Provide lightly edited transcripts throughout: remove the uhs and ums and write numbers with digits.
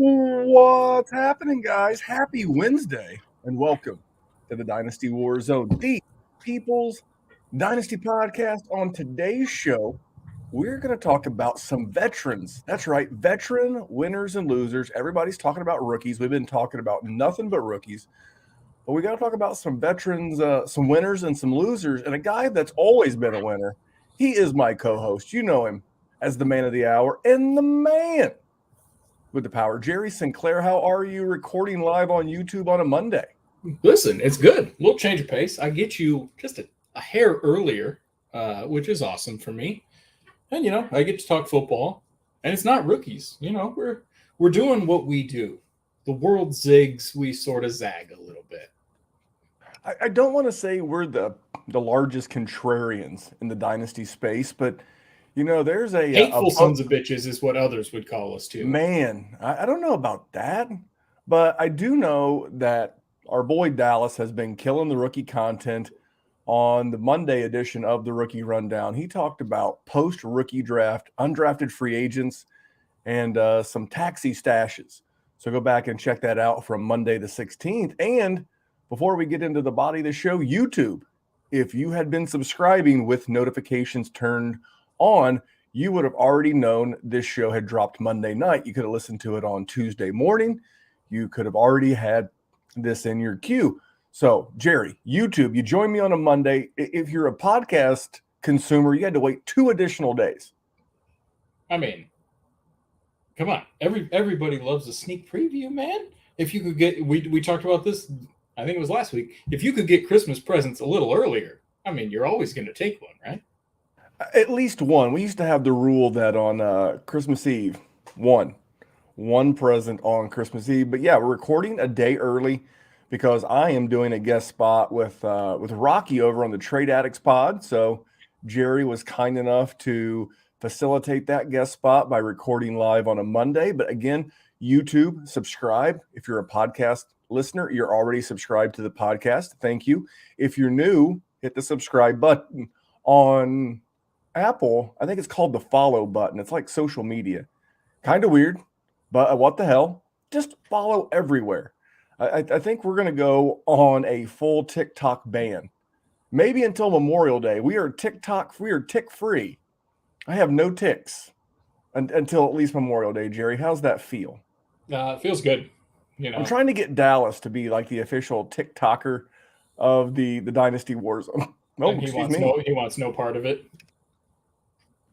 What's happening, guys? Happy Wednesday, and welcome to the Dynasty WarZone, the People's Dynasty podcast. On today's show, we're going to talk about some veterans. That's right, veteran winners and losers. Everybody's talking about rookies. We've been talking about nothing but rookies, but we got to talk about some veterans, some winners and some losers, and a guy that's always been a winner. He is my co-host. You know him as the man of the hour and the man with the power. Jerry Sinclair, how are you recording live on YouTube on a Monday? Listen, it's good. A little change of pace. I get you just a hair earlier, which is awesome for me. And I get to talk football, and it's not rookies. We're doing what we do. The world zigs, we sort of zag a little bit. I don't want to say we're the largest contrarians in the dynasty space, but there's a hateful sons of bitches is what others would call us too. Man, I don't know about that, but I do know that our boy Dallas has been killing the rookie content on the Monday edition of the Rookie Rundown. He talked about post-rookie draft, undrafted free agents, and some taxi stashes. So go back and check that out from Monday the 16th. And before we get into the body of the show, YouTube, if you had been subscribing with notifications turned on, you would have already known this show had dropped Monday night. You could have listened to it on Tuesday morning. You could have already had this in your queue. So, Jerry, YouTube, you join me on a Monday. If you're a podcast consumer, you had to wait 2 additional days. I mean, come on. Everybody loves a sneak preview, man. If you could get, we talked about this, I think it was last week. If you could get Christmas presents a little earlier, I mean, you're always going to take one, right? At least one. We used to have the rule that on Christmas Eve, one present on Christmas Eve. But yeah, we're recording a day early because I am doing a guest spot with Rocky over on the Trade Addicts pod. So Jerry was kind enough to facilitate that guest spot by recording live on a Monday. But again, YouTube, subscribe. If you're a podcast listener, you're already subscribed to the podcast. Thank you. If you're new, hit the subscribe button. On Apple, I think it's called the follow button. It's like social media. Kind of weird, but what the hell? Just follow everywhere. I think we're going to go on a full TikTok ban. Maybe until Memorial Day. We are tick free. I have no ticks until at least Memorial Day, Jerry. How's that feel? It feels good. I'm trying to get Dallas to be like the official TikToker of the Dynasty WarZone. Oh, he wants no part of it.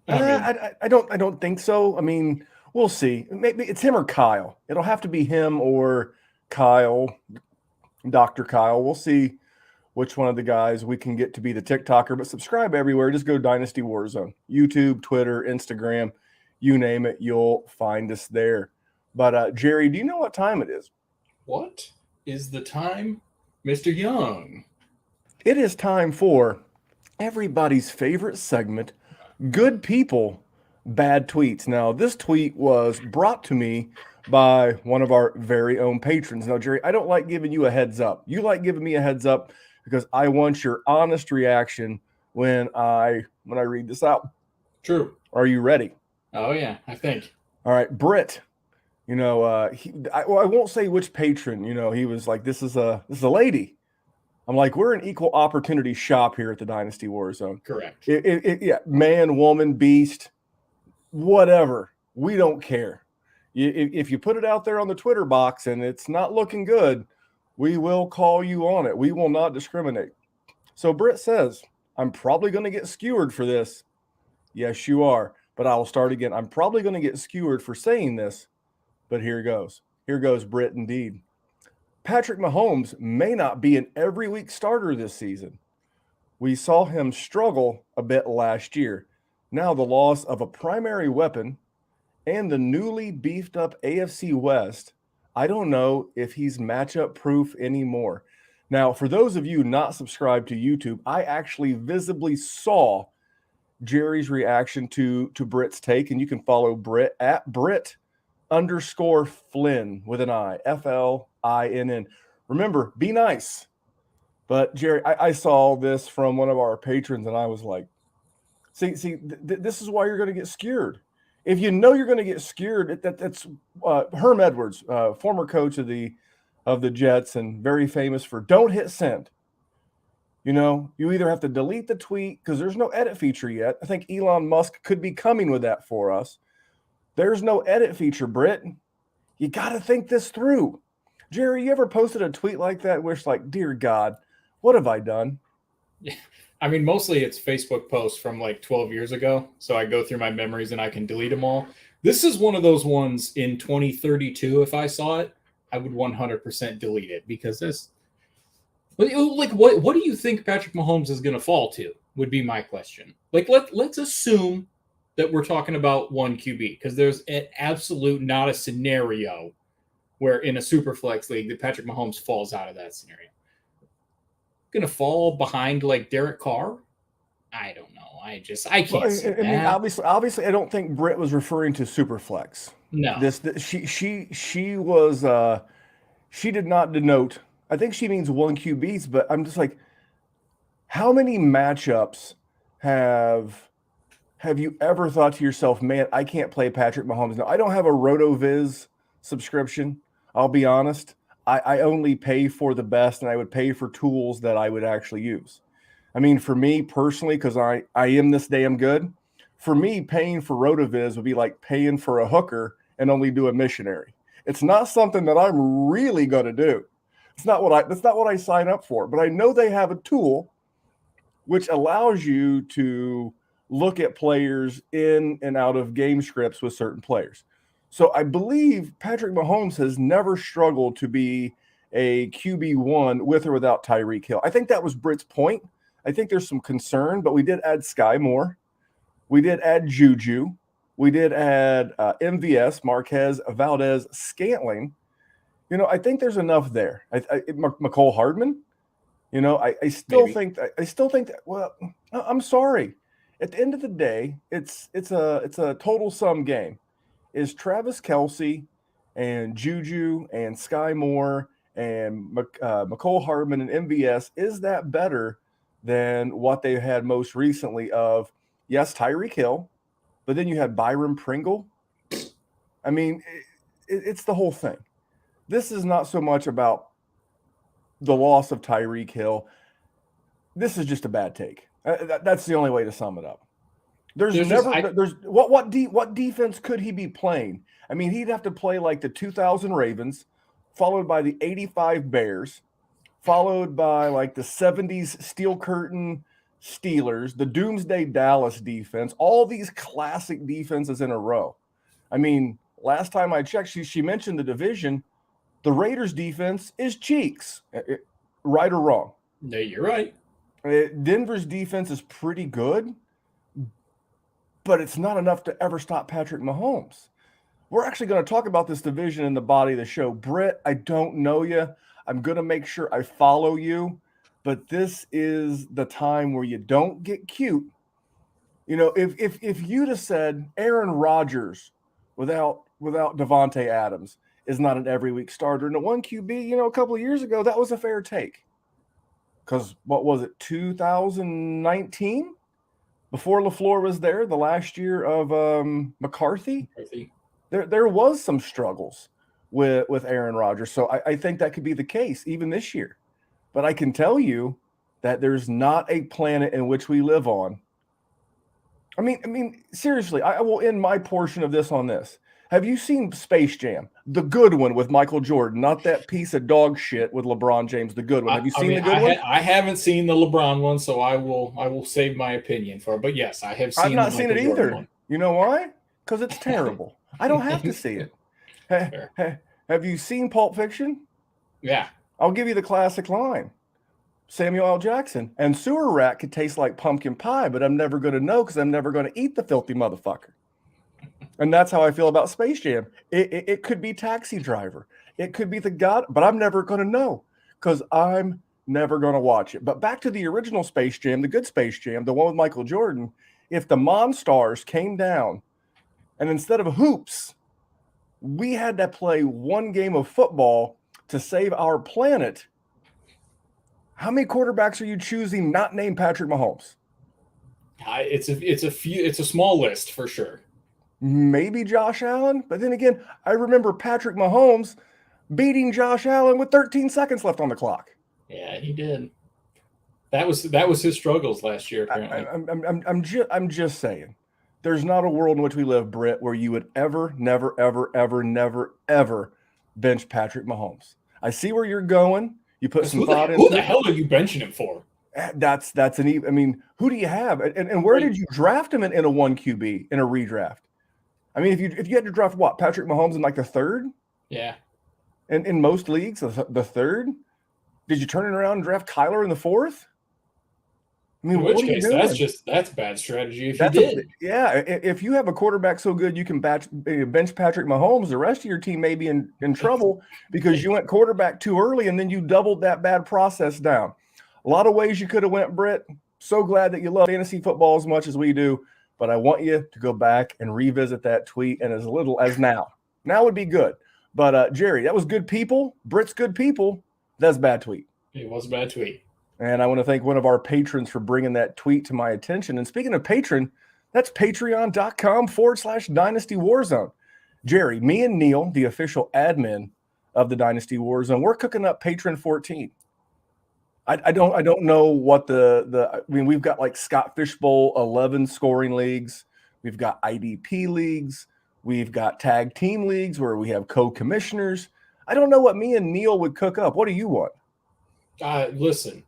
I don't think so. I mean, we'll see. Maybe it's him or Kyle. It'll have to be him or Kyle, Dr. Kyle. We'll see which one of the guys we can get to be the TikToker. But subscribe everywhere. Just go Dynasty WarZone. YouTube, Twitter, Instagram, you name it, you'll find us there. But Jerry, do you know what time it is? What is the time, Mr. Young? It is time for everybody's favorite segment, Good People, Bad Tweets. Now, this tweet was brought to me by one of our very own patrons. Now, Jerry, I don't like giving you a heads up. You like giving me a heads up because I want your honest reaction when I read this out. True. Are you ready? Oh, yeah, I think. All right, Britt. I won't say which patron. He was like, this is a lady. I'm like, we're an equal opportunity shop here at the Dynasty WarZone. Correct. Yeah, man, woman, beast, whatever. We don't care. If you put it out there on the Twitter box and it's not looking good, we will call you on it. We will not discriminate. So Britt says, I'm probably going to get skewered for this. Yes, you are. But I will start again. I'm probably going to get skewered for saying this, but here goes. Here goes, Britt, indeed. Patrick Mahomes may not be an every week starter this season. We saw him struggle a bit last year. Now the loss of a primary weapon and the newly beefed up AFC West, I don't know if he's matchup proof anymore. Now, for those of you not subscribed to YouTube, I actually visibly saw Jerry's reaction to Britt's take, and you can follow Britt at Britt_Flynn with an I, Flinn. Remember, be nice. But Jerry, I saw this from one of our patrons, and I was like, see, this is why you're going to get skewered. If you know you're going to get skewered, that's Herm Edwards, former coach of the Jets and very famous for don't hit send. You either have to delete the tweet because there's no edit feature yet. I think Elon Musk could be coming with that for us. There's no edit feature, Britt. You got to think this through. Jerry, you ever posted a tweet like that where it's like, dear God, what have I done? Yeah. I mean, mostly it's Facebook posts from like 12 years ago. So I go through my memories and I can delete them all. This is one of those ones in 2032. If I saw it, I would 100% delete it because this, like, what do you think Patrick Mahomes is going to fall to would be my question. Like, let's assume that we're talking about one QB because there's an absolute not a scenario where in a super flex league that Patrick Mahomes falls out of that scenario. Going to fall behind like Derek Carr? I don't know. I can't see that. I mean, obviously, I don't think Britt was referring to Superflex. No, she was she did not denote. I think she means one QBs, but I'm just like, how many matchups have you ever thought to yourself, man, I can't play Patrick Mahomes? No, I don't have a RotoViz subscription. I'll be honest. I only pay for the best, and I would pay for tools that I would actually use. I mean, for me personally, because I am this damn good, for me, paying for RotoViz would be like paying for a hooker and only do a missionary. It's not something that I'm really going to do. That's not what I sign up for. But I know they have a tool which allows you to look at players in and out of game scripts with certain players. So I believe Patrick Mahomes has never struggled to be a QB1 with or without Tyreek Hill. I think that was Britt's point. I think there's some concern, but we did add Sky Moore. We did add Juju. We did add MVS, Marquez, Valdez, Scantling. I think there's enough there. McCole Hardman. I still think that. Well, I'm sorry. At the end of the day, it's a total sum game. Is Travis Kelce and Juju and Sky Moore and McCole Hardman and MVS, is that better than what they had most recently of, yes, Tyreek Hill, but then you had Byron Pringle? I mean, it's the whole thing. This is not so much about the loss of Tyreek Hill. This is just a bad take. That's the only way to sum it up. What defense could he be playing? I mean, he'd have to play like the 2000 Ravens, followed by the 85 Bears, followed by like the 70s Steel Curtain Steelers, the Doomsday Dallas defense, all these classic defenses in a row. I mean, last time I checked, she mentioned the division. The Raiders defense is cheeks, right or wrong. No, you're right. Denver's defense is pretty good, but it's not enough to ever stop Patrick Mahomes. We're actually going to talk about this division in the body of the show. Britt, I don't know you. I'm going to make sure I follow you, but this is the time where you don't get cute. If you'd have said Aaron Rodgers without Devontae Adams is not an every week starter and a one QB, a couple of years ago, that was a fair take. Because what was it, 2019? Before LaFleur was there, the last year of McCarthy, there was some struggles with Aaron Rodgers. So I think that could be the case even this year. But I can tell you that there's not a planet in which we live on. I mean, seriously, I will end my portion of this on this. Have you seen Space Jam? The good one with Michael Jordan, not that piece of dog shit with LeBron James, the good one. Have you seen the good one? I haven't seen the LeBron one, so I will save my opinion for it. But yes, I have seen I've not seen it either. One. You know why? Because it's terrible. I don't have to see it. Have you seen Pulp Fiction? Yeah. I'll give you the classic line. Samuel L. Jackson. And sewer rat could taste like pumpkin pie, but I'm never going to know because I'm never going to eat the filthy motherfucker. And that's how I feel about Space Jam. It could be Taxi Driver. It could be The God, but I'm never going to know because I'm never going to watch it. But back to the original Space Jam, the good Space Jam, the one with Michael Jordan, if the Monstars came down and instead of hoops, we had to play one game of football to save our planet, how many quarterbacks are you choosing not named Patrick Mahomes? It's a small list for sure. maybe Josh Allen. But then again, I remember Patrick Mahomes beating Josh Allen with 13 seconds left on the clock. Yeah, he did. That was his struggles last year, apparently. I'm just saying. There's not a world in which we live, Britt, where you would ever, never, ever, ever, never, ever bench Patrick Mahomes. I see where you're going. You put some thought into it. Who the hell are you benching him for? That's an. I mean, who do you have? And where did you draft him in a 1 QB in a redraft? I mean, if you had to draft what, Patrick Mahomes in like the third? Yeah. And in most leagues, the third? Did you turn it around and draft Kyler in the fourth? I mean, in which case, that's bad strategy if you did. If you have a quarterback so good you can bench Patrick Mahomes, the rest of your team may be in trouble because you went quarterback too early and then you doubled that bad process down. A lot of ways you could have went, Britt. So glad that you love fantasy football as much as we do, but I want you to go back and revisit that tweet and as little as now. Now would be good. But Jerry, that was good people. Britt's good people. That's a bad tweet. It was a bad tweet. And I want to thank one of our patrons for bringing that tweet to my attention. And speaking of patron, that's patreon.com/Dynasty WarZone. Jerry, me and Neil, the official admin of the Dynasty WarZone, we're cooking up Patron 14. I don't know what I mean, we've got like Scott Fishbowl 11 scoring leagues. We've got IDP leagues. We've got tag team leagues where we have co-commissioners. I don't know what me and Neil would cook up. What do you want? Listen,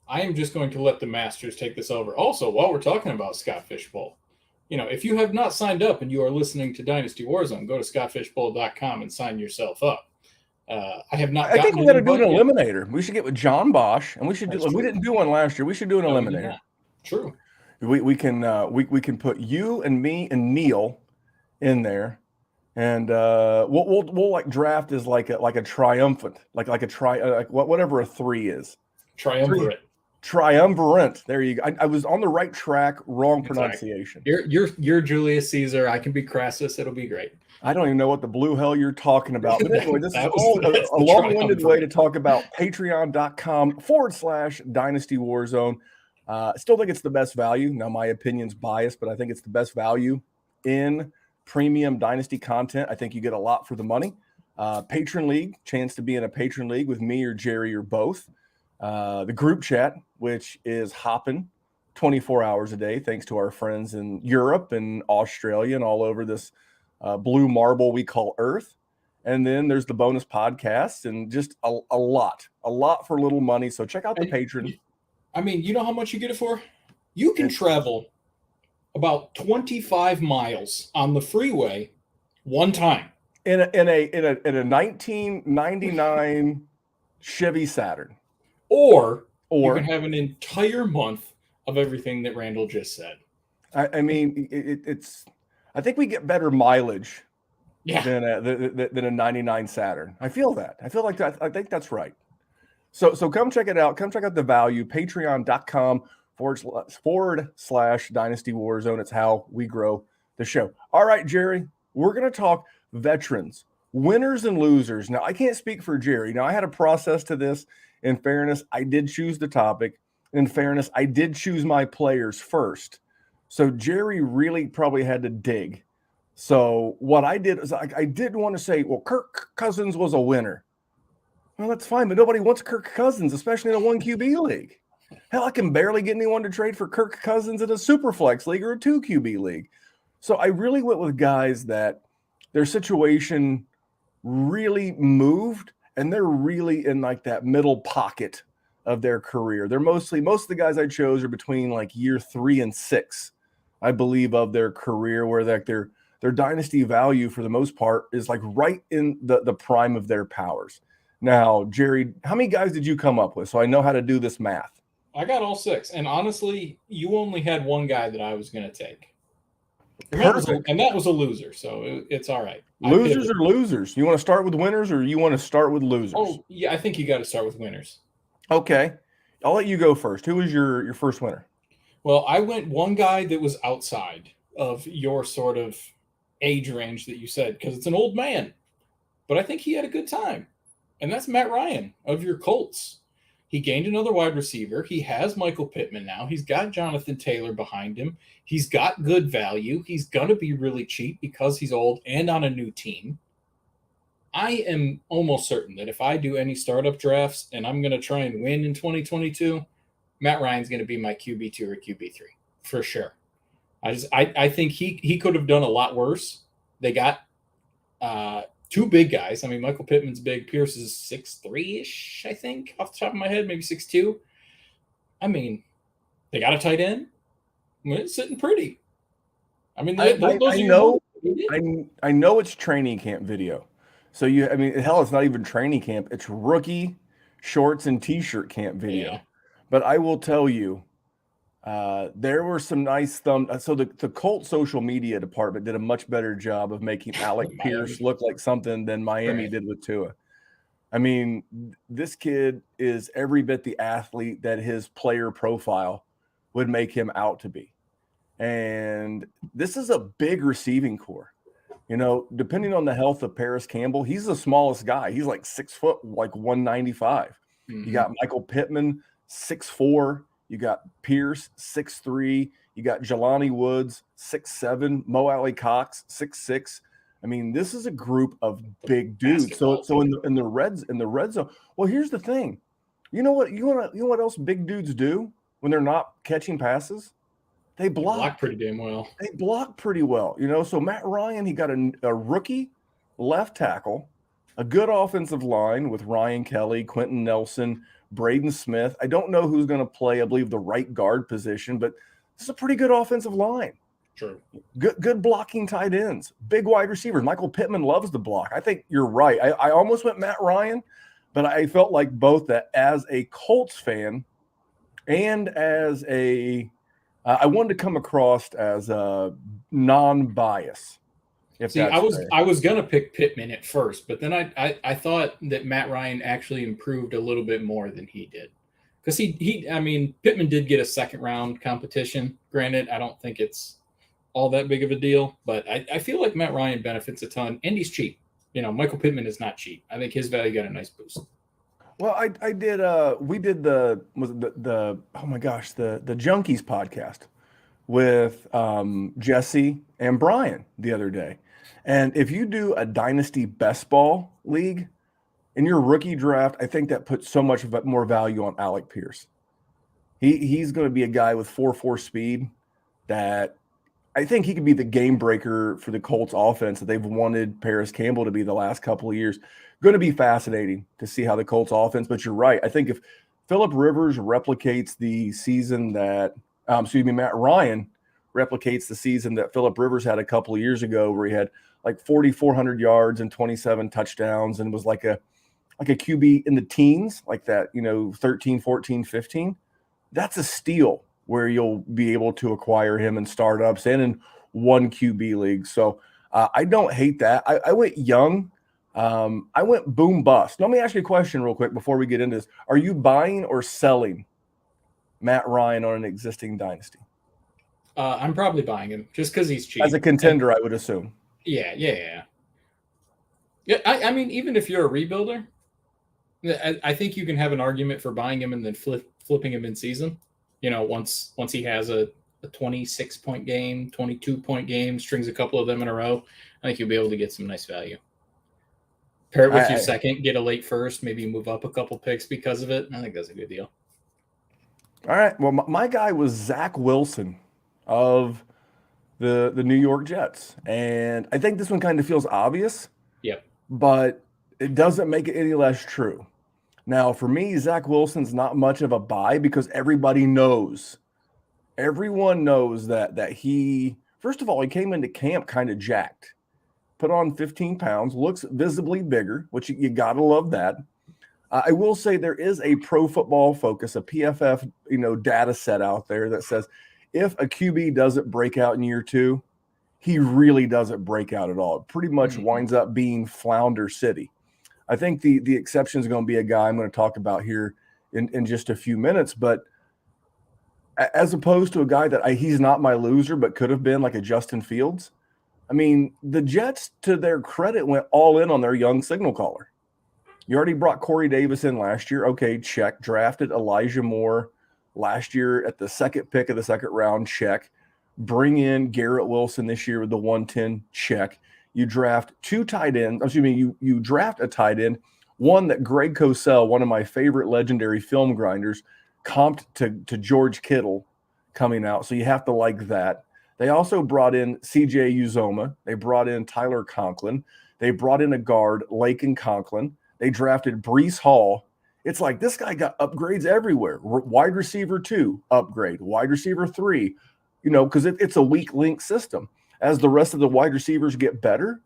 I am just going to let the masters take this over. Also, while we're talking about Scott Fishbowl, if you have not signed up and you are listening to Dynasty WarZone, go to scottfishbowl.com and sign yourself up. I have not. I think we got to do an eliminator. We should get with John Bosch, and we should do. We didn't do one last year. We should do an eliminator. True. We can put you and me and Neil in there, and we'll like draft as like a triumphant, like whatever a 3 is. Triumvirate. There you go. I was on the right track, wrong pronunciation. You're Julius Caesar. I can be Crassus. It'll be great. I don't even know what the blue hell you're talking about. But anyway, this is all a long-winded way to talk about patreon.com/Dynasty WarZone. Still think it's the best value. Now, my opinion's biased, but I think it's the best value in premium Dynasty content. I think you get a lot for the money. Patron League, chance to be in a Patron League with me or Jerry or both. The group chat, which is hopping 24 hours a day, thanks to our friends in Europe and Australia and all over this blue marble we call Earth. And then there's the bonus podcasts and just a lot for little money. So check out the Patron. I mean, you know how much you get it for? You can travel about 25 miles on the freeway one time in a 1999 Chevy Saturn. Or you can have an entire month of everything that Randall just said. I mean, it's. I think we get better mileage than a 99 Saturn. I feel that. I feel like that. I think that's right. So come check it out. Come check out the value. Patreon.com/Dynasty WarZone. It's how we grow the show. All right, Jerry, we're going to talk veterans, winners and losers. Now, I can't speak for Jerry. Now, I had a process to this. In fairness, I did choose the topic. In fairness, I did choose my players first. So Jerry really probably had to dig. So what I did is I didn't want to say, well, Kirk Cousins was a winner. Well, that's fine, but nobody wants Kirk Cousins, especially in a 1 QB league. Hell, I can barely get anyone to trade for Kirk Cousins in a super flex league or a 2 QB league. So I really went with guys that their situation really moved and they're really in like that middle pocket of their career. They're most of the guys I chose are between like year 3 and 6, I believe, of their career, where like their dynasty value for the most part is like right in the prime of their powers. Now, Jerry, how many guys did you come up with? So I know how to do this math. I got all 6. And honestly, you only had one guy that I was going to take. And that was a loser. So it's all right. Losers or losers? You want to start with winners or you want to start with losers? Oh, yeah, I think you got to start with winners. Okay. I'll let you go first. Who was your first winner? Well, I went one guy that was outside of your sort of age range that you said, because it's an old man. But I think he had a good time. And that's Matt Ryan of your Colts. He gained another wide receiver. He has Michael Pittman now. He's got Jonathan Taylor behind him. He's got good value. He's going to be really cheap because he's old and on a new team. I am almost certain that if I do any startup drafts and I'm going to try and win in 2022, Matt Ryan's going to be my QB2 or QB3 for sure. I think he could have done a lot worse. They got two big guys. I mean, Michael Pittman's big. Pierce is 6'3"-ish, I think, off the top of my head, maybe 6'2". I mean, they got a tight end. I mean, it's sitting pretty. I mean, I know it's training camp video. So hell, it's not even training camp. It's rookie shorts and t-shirt camp video. Yeah. But I will tell you, there were some nice so the Colts social media department did a much better job of making Alec Pierce look like something than Miami did with Tua. I mean, this kid is every bit the athlete that his player profile would make him out to be. And this is a big receiving core. You know, depending on the health of Paris Campbell, he's the smallest guy. He's like 6 foot, like 195. Mm-hmm. You got Michael Pittman, 6'4". You got Pierce, 6'3". You got Jelani Woods, 6'7". Mo Alley Cox, 6'6". I mean, this is a group of big dudes. So in the red zone. Well, here's the thing. You know what else big dudes do when they're not catching passes? They block pretty damn well. They block pretty well. You know, so Matt Ryan, he got a rookie left tackle, a good offensive line with Ryan Kelly, Quentin Nelson, Braden Smith. I don't know who's going to play, I believe, the right guard position, but this is a pretty good offensive line. True. Good blocking tight ends, big wide receivers. Michael Pittman loves the block. I think you're right. I almost went Matt Ryan, but I felt like both that as a Colts fan and as I wanted to come across as a non-bias. I was gonna pick Pittman at first, but then I thought that Matt Ryan actually improved a little bit more than he did, because Pittman did get a second round competition. Granted, I don't think it's all that big of a deal, but I feel like Matt Ryan benefits a ton, and he's cheap. You know, Michael Pittman is not cheap. I think his value got a nice boost. Well, we did the Junkies podcast with Jesse and Brian the other day. And if you do a Dynasty best ball league in your rookie draft, I think that puts so much more value on Alec Pierce. He's going to be a guy with 4.4 speed that I think he could be the game breaker for the Colts offense that they've wanted Paris Campbell to be the last couple of years. Going to be fascinating to see how the Colts offense, but you're right. I think if Phillip Rivers replicates the season that Matt Ryan replicates the season that Phillip Rivers had a couple of years ago, where he had like 4,400 yards and 27 touchdowns and was like a QB in the teens, like that, 13, 14, 15. That's a steal where you'll be able to acquire him in startups and in one QB league. So I don't hate that. I went young. I went boom bust. Let me ask you a question real quick before we get into this. Are you buying or selling Matt Ryan on an existing dynasty? I'm probably buying him just because he's cheap. As a contender, I would assume. Yeah. I mean, even if you're a rebuilder, I think you can have an argument for buying him and then flipping him in season. You know, once he has a 26-point game, 22-point game, strings a couple of them in a row, I think you'll be able to get some nice value. Pair it with your second, get a late first, maybe move up a couple picks because of it. I think that's a good deal. All right. Well, my guy was Zach Wilson of the New York Jets. And I think this one kind of feels obvious. Yep. But it doesn't make it any less true. Now, for me, Zach Wilson's not much of a buy because everyone knows that he, first of all, he came into camp kind of jacked, put on 15 pounds, looks visibly bigger, which you got to love that. I will say there is a Pro Football Focus, a PFF, data set out there that says if a QB doesn't break out in year 2, he really doesn't break out at all. It pretty much winds up being Flounder City. I think the exception is going to be a guy I'm going to talk about here in just a few minutes, but as opposed to a guy that he's not my loser, but could have been like a Justin Fields. I mean, the Jets, to their credit, went all in on their young signal caller. You already brought Corey Davis in last year. Okay, check. Drafted Elijah Moore last year at the second pick of the second round. Check. Bring in Garrett Wilson this year with the 110. Check. You draft two tight ends. Excuse me. You draft a tight end, one that Greg Cosell, one of my favorite legendary film grinders, comped to George Kittle coming out. So you have to like that. They also brought in CJ Uzoma. They brought in Tyler Conklin. They brought in a guard, Laken Conklin. They drafted Breece Hall. It's like this guy got upgrades everywhere. Wide receiver 2, upgrade. Wide receiver 3, because it's a weak link system. As the rest of the wide receivers get better,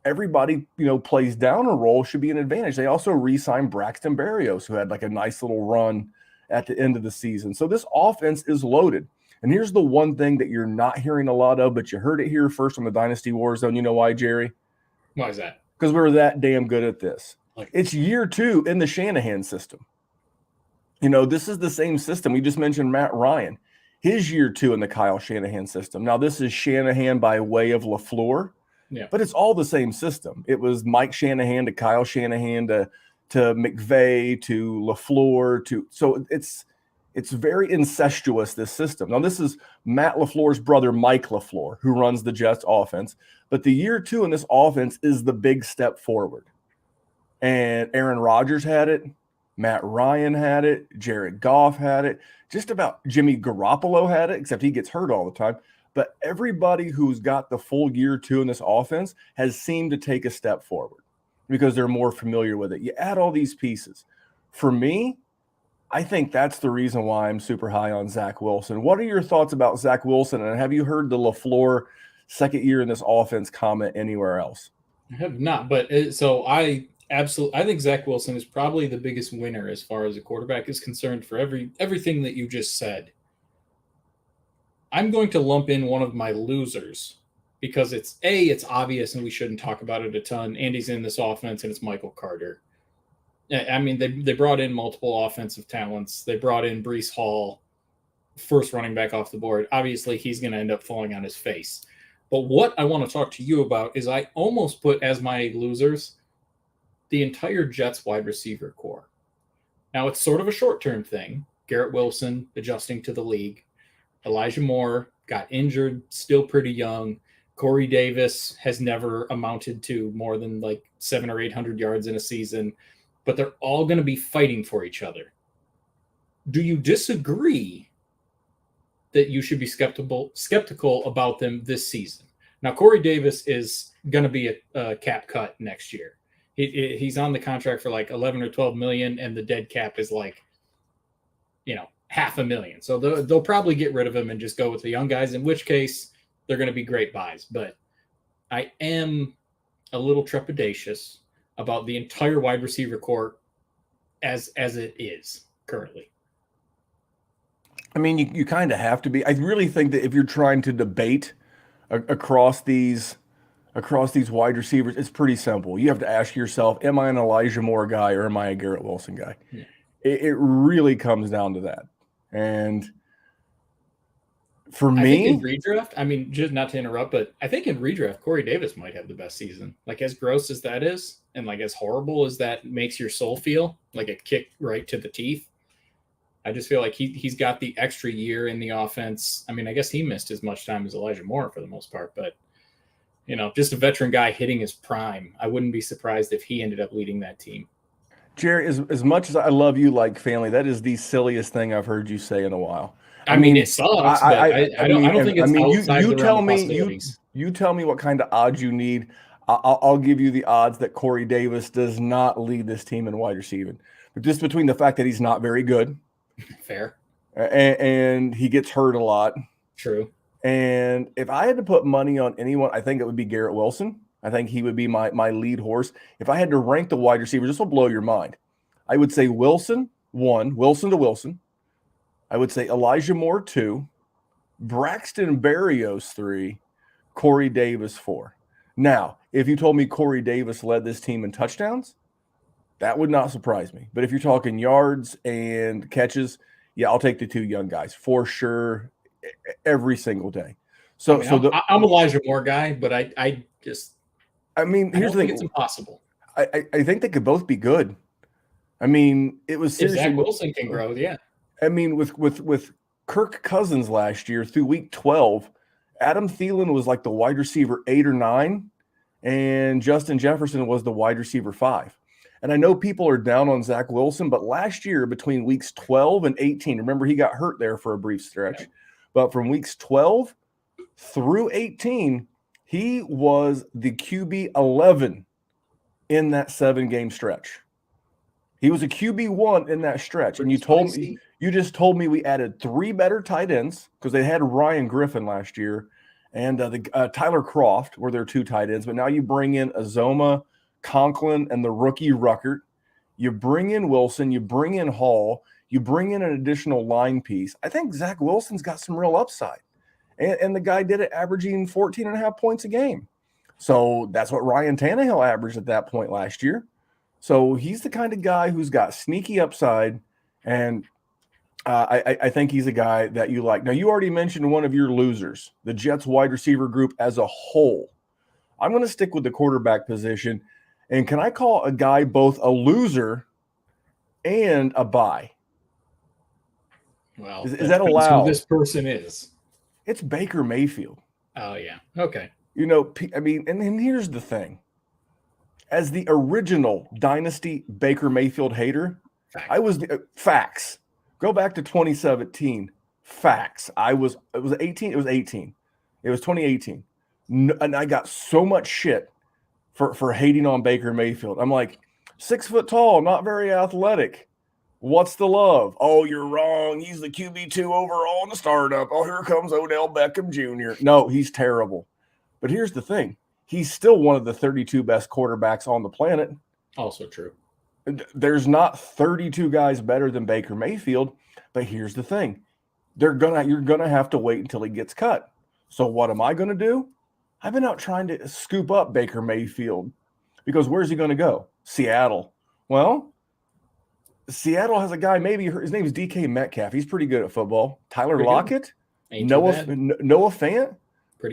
everybody, plays down a role, should be an advantage. They also re-signed Braxton Berrios, who had like a nice little run at the end of the season. So this offense is loaded. And here's the one thing that you're not hearing a lot of, but you heard it here first on the Dynasty WarZone. You know why, Jerry? Why is that? Because we were that damn good at this. It's year 2 in the Shanahan system. This is the same system. We just mentioned Matt Ryan. His year 2 in the Kyle Shanahan system. Now, this is Shanahan by way of LaFleur, but it's all the same system. It was Mike Shanahan to Kyle Shanahan to McVay to LaFleur so it's very incestuous, this system. Now, this is Matt LaFleur's brother, Mike LaFleur, who runs the Jets offense. But the year 2 in this offense is the big step forward. And Aaron Rodgers had it. Matt Ryan had it. Jared Goff had it. Just about Jimmy Garoppolo had it, except he gets hurt all the time. But everybody who's got the full year 2 in this offense has seemed to take a step forward because they're more familiar with it. You add all these pieces. For me, I think that's the reason why I'm super high on Zach Wilson. What are your thoughts about Zach Wilson? And have you heard the LaFleur second year in this offense comment anywhere else? I have not, but I think Zach Wilson is probably the biggest winner as far as a quarterback is concerned for everything that you just said. I'm going to lump in one of my losers because it's obvious and we shouldn't talk about it a ton. Andy's in this offense and it's Michael Carter. I mean, they brought in multiple offensive talents. They brought in Breece Hall, first running back off the board. Obviously, he's going to end up falling on his face. But what I want to talk to you about is I almost put as my losers the entire Jets wide receiver core. Now, it's sort of a short-term thing. Garrett Wilson adjusting to the league. Elijah Moore got injured, still pretty young. Corey Davis has never amounted to more than like 700 or 800 yards in a season. But they're all going to be fighting for each other. Do you disagree that you should be skeptical about them this season? Now, Corey Davis is going to be a cap cut next year. He's on the contract for like 11 or 12 million, and the dead cap is like, $500,000. So they'll probably get rid of him and just go with the young guys, in which case they're going to be great buys. But I am a little trepidatious about the entire wide receiver core as it is currently. I mean, you kind of have to be. I really think that if you're trying to debate across these wide receivers, it's pretty simple. You have to ask yourself, am I an Elijah Moore guy or am I a Garrett Wilson guy? Yeah. It really comes down to that. And for me, I think in redraft, I mean, just not to interrupt, but I think in redraft, Corey Davis might have the best season. Like, as gross as that is, and like as horrible as that makes your soul feel, like a kick right to the teeth, I just feel like he's got the extra year in the offense. I mean, I guess he missed as much time as Elijah Moore for the most part, but just a veteran guy hitting his prime. I wouldn't be surprised if he ended up leading that team. Jerry, as much as I love you like family, that is the silliest thing I've heard you say in a while. I mean, it sucks, but I don't think it's outside the realm of possibilities. You tell me what kind of odds you need. I'll give you the odds that Corey Davis does not lead this team in wide receiving. But just between the fact that he's not very good. Fair. And he gets hurt a lot. True. And if I had to put money on anyone, I think it would be Garrett Wilson. I think he would be my lead horse. If I had to rank the wide receivers, this will blow your mind. I would say Wilson, 1, Wilson to Wilson. I would say Elijah Moore, 2, Braxton Berrios, 3, Corey Davis, 4. Now, if you told me Corey Davis led this team in touchdowns, that would not surprise me. But if you're talking yards and catches, yeah, I'll take the 2 young guys for sure every single day. I'm Elijah Moore guy, but I mean, here's the thing. It's impossible. I think they could both be good. I mean, it was If seriously. Zach Wilson can grow, yeah. I mean, with Kirk Cousins last year through week 12, Adam Thielen was like the wide receiver 8 or 9, and Justin Jefferson was the wide receiver 5. And I know people are down on Zach Wilson, but last year between weeks 12 and 18, remember he got hurt there for a brief stretch, but from weeks 12 through 18, he was the QB 11 in that 7-game stretch. He was a QB1 in that stretch. And you just told me we added 3 better tight ends because they had Ryan Griffin last year and Tyler Kroft were their 2 tight ends. But now you bring in Azoma, Conklin, and the rookie Ruckert. You bring in Wilson. You bring in Hall. You bring in an additional line piece. I think Zach Wilson's got some real upside. And the guy did it averaging 14.5 points a game. So that's what Ryan Tannehill averaged at that point last year. So he's the kind of guy who's got sneaky upside, and I think he's a guy that you like. Now, you already mentioned one of your losers, the Jets wide receiver group as a whole. I'm going to stick with the quarterback position, and can I call a guy both a loser and a buy? Well, is that allowed? Who this person is? It's Baker Mayfield. Oh, yeah. Okay. You know, I mean, and here's the thing. As the original Dynasty Baker Mayfield hater, I was facts. Go back to 2017. Facts. It was 18. It was 18. It was 2018. And I got so much shit for hating on Baker Mayfield. I'm like, 6 foot tall, not very athletic. What's the love? Oh, you're wrong. He's the QB2 overall in the startup. Oh, here comes Odell Beckham Jr. No, he's terrible. But here's the thing. He's still one of the 32 best quarterbacks on the planet. Also true. There's not 32 guys better than Baker Mayfield, but here's the thing. You're gonna have to wait until he gets cut. So what am I gonna do? I've been out trying to scoop up Baker Mayfield because where's he gonna go? Seattle. Well, Seattle has a guy, maybe his name is DK Metcalf. He's pretty good at football. Tyler Lockett, Noah Fant.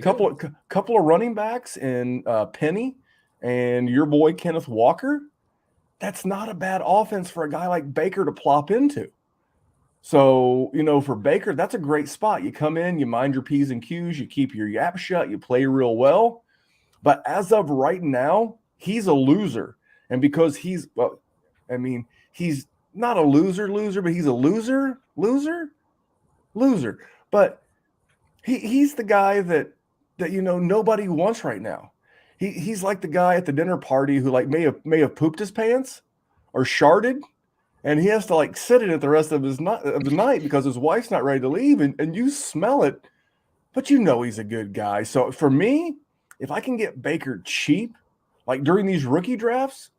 Couple of running backs in Penny and your boy Kenneth Walker. That's not a bad offense for a guy like Baker to plop into. So, you know, for Baker, that's a great spot. You come in, you mind your P's and Q's, you keep your yap shut, you play real well. But as of right now, he's a loser. And because he's not a loser, but he's a loser. But he's the guy that you know nobody wants right now. He's like the guy at the dinner party who like may have pooped his pants or sharded, and he has to like sit in it the rest of the night because his wife's not ready to leave, and you smell it, but you know he's a good guy. So for me, if I can get Baker cheap, like during these rookie drafts,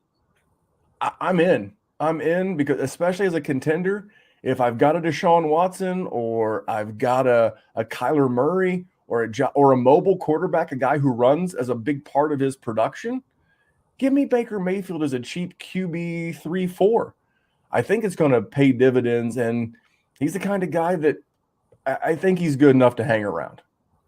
I'm in. I'm in because especially as a contender, if I've got a Deshaun Watson or I've got a Kyler Murray or a mobile quarterback, a guy who runs as a big part of his production, give me Baker Mayfield as a cheap QB 3-4. I think it's going to pay dividends, and he's the kind of guy that I think he's good enough to hang around.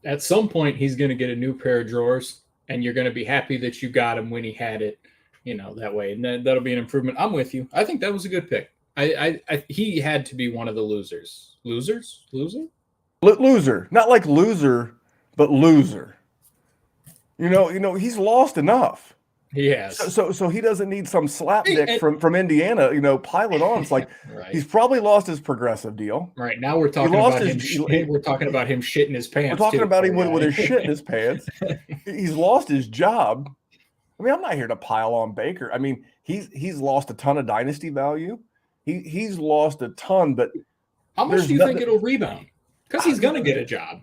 At some point, he's going to get a new pair of drawers, and you're going to be happy that you got him when he had it, you know, that way. And that'll be an improvement. I'm with you. I think that was a good pick. He had to be one of the losers. Loser? Loser. Not like loser, but loser. You know, he's lost enough. He has. So he doesn't need some slapdick from Indiana, you know, pile it on. It's like right. He's probably lost his progressive deal. Right. Now we're talking about him. We're talking about him shitting his pants. We're talking about him with his shit in his pants. He's lost his job. I mean, I'm not here to pile on Baker. I mean, he's lost a ton of dynasty value. He's lost a ton, but how much do you think it'll rebound? Because he's going to get a job.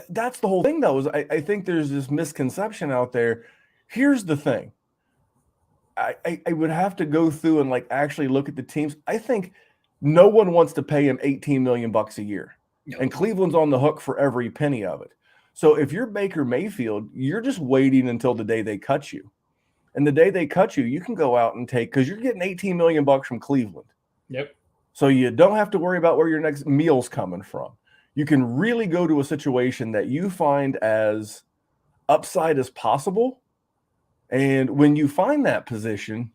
That's the whole thing, though. Is I think there's this misconception out there. Here's the thing. I would have to go through and like actually look at the teams. I think no one wants to pay him $18 million a year, and Cleveland's on the hook for every penny of it. So if you're Baker Mayfield, you're just waiting until the day they cut you, and the day they cut you, you can go out and take because you're getting $18 million from Cleveland. Yep. So you don't have to worry about where your next meal's coming from. You can really go to a situation that you find as upside as possible And when you find that position,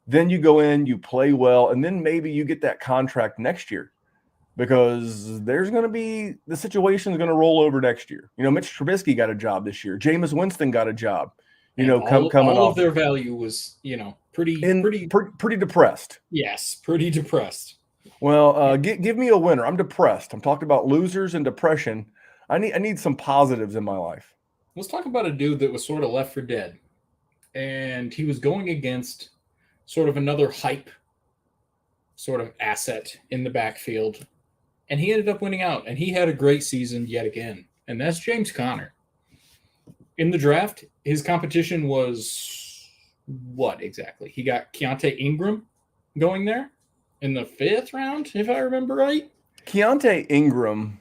then you go in, you play well, and then maybe you get that contract next year because there's going to be the situation is going to roll over next year. Mitch Trubisky got a job this year. Jameis Winston got a job. And Coming all off of their value was, pretty depressed. Yes, pretty depressed. Well, give me a winner. I'm depressed. I'm talking about losers and depression. I need some positives in my life. Let's talk about a dude that was sort of left for dead, and he was going against sort of another hype sort of asset in the backfield, and he ended up winning out, and he had a great season yet again, and that's James Conner. In the draft, his competition was what exactly? He got Keontae Ingram going there in the 5th round, if I remember right. Keontae Ingram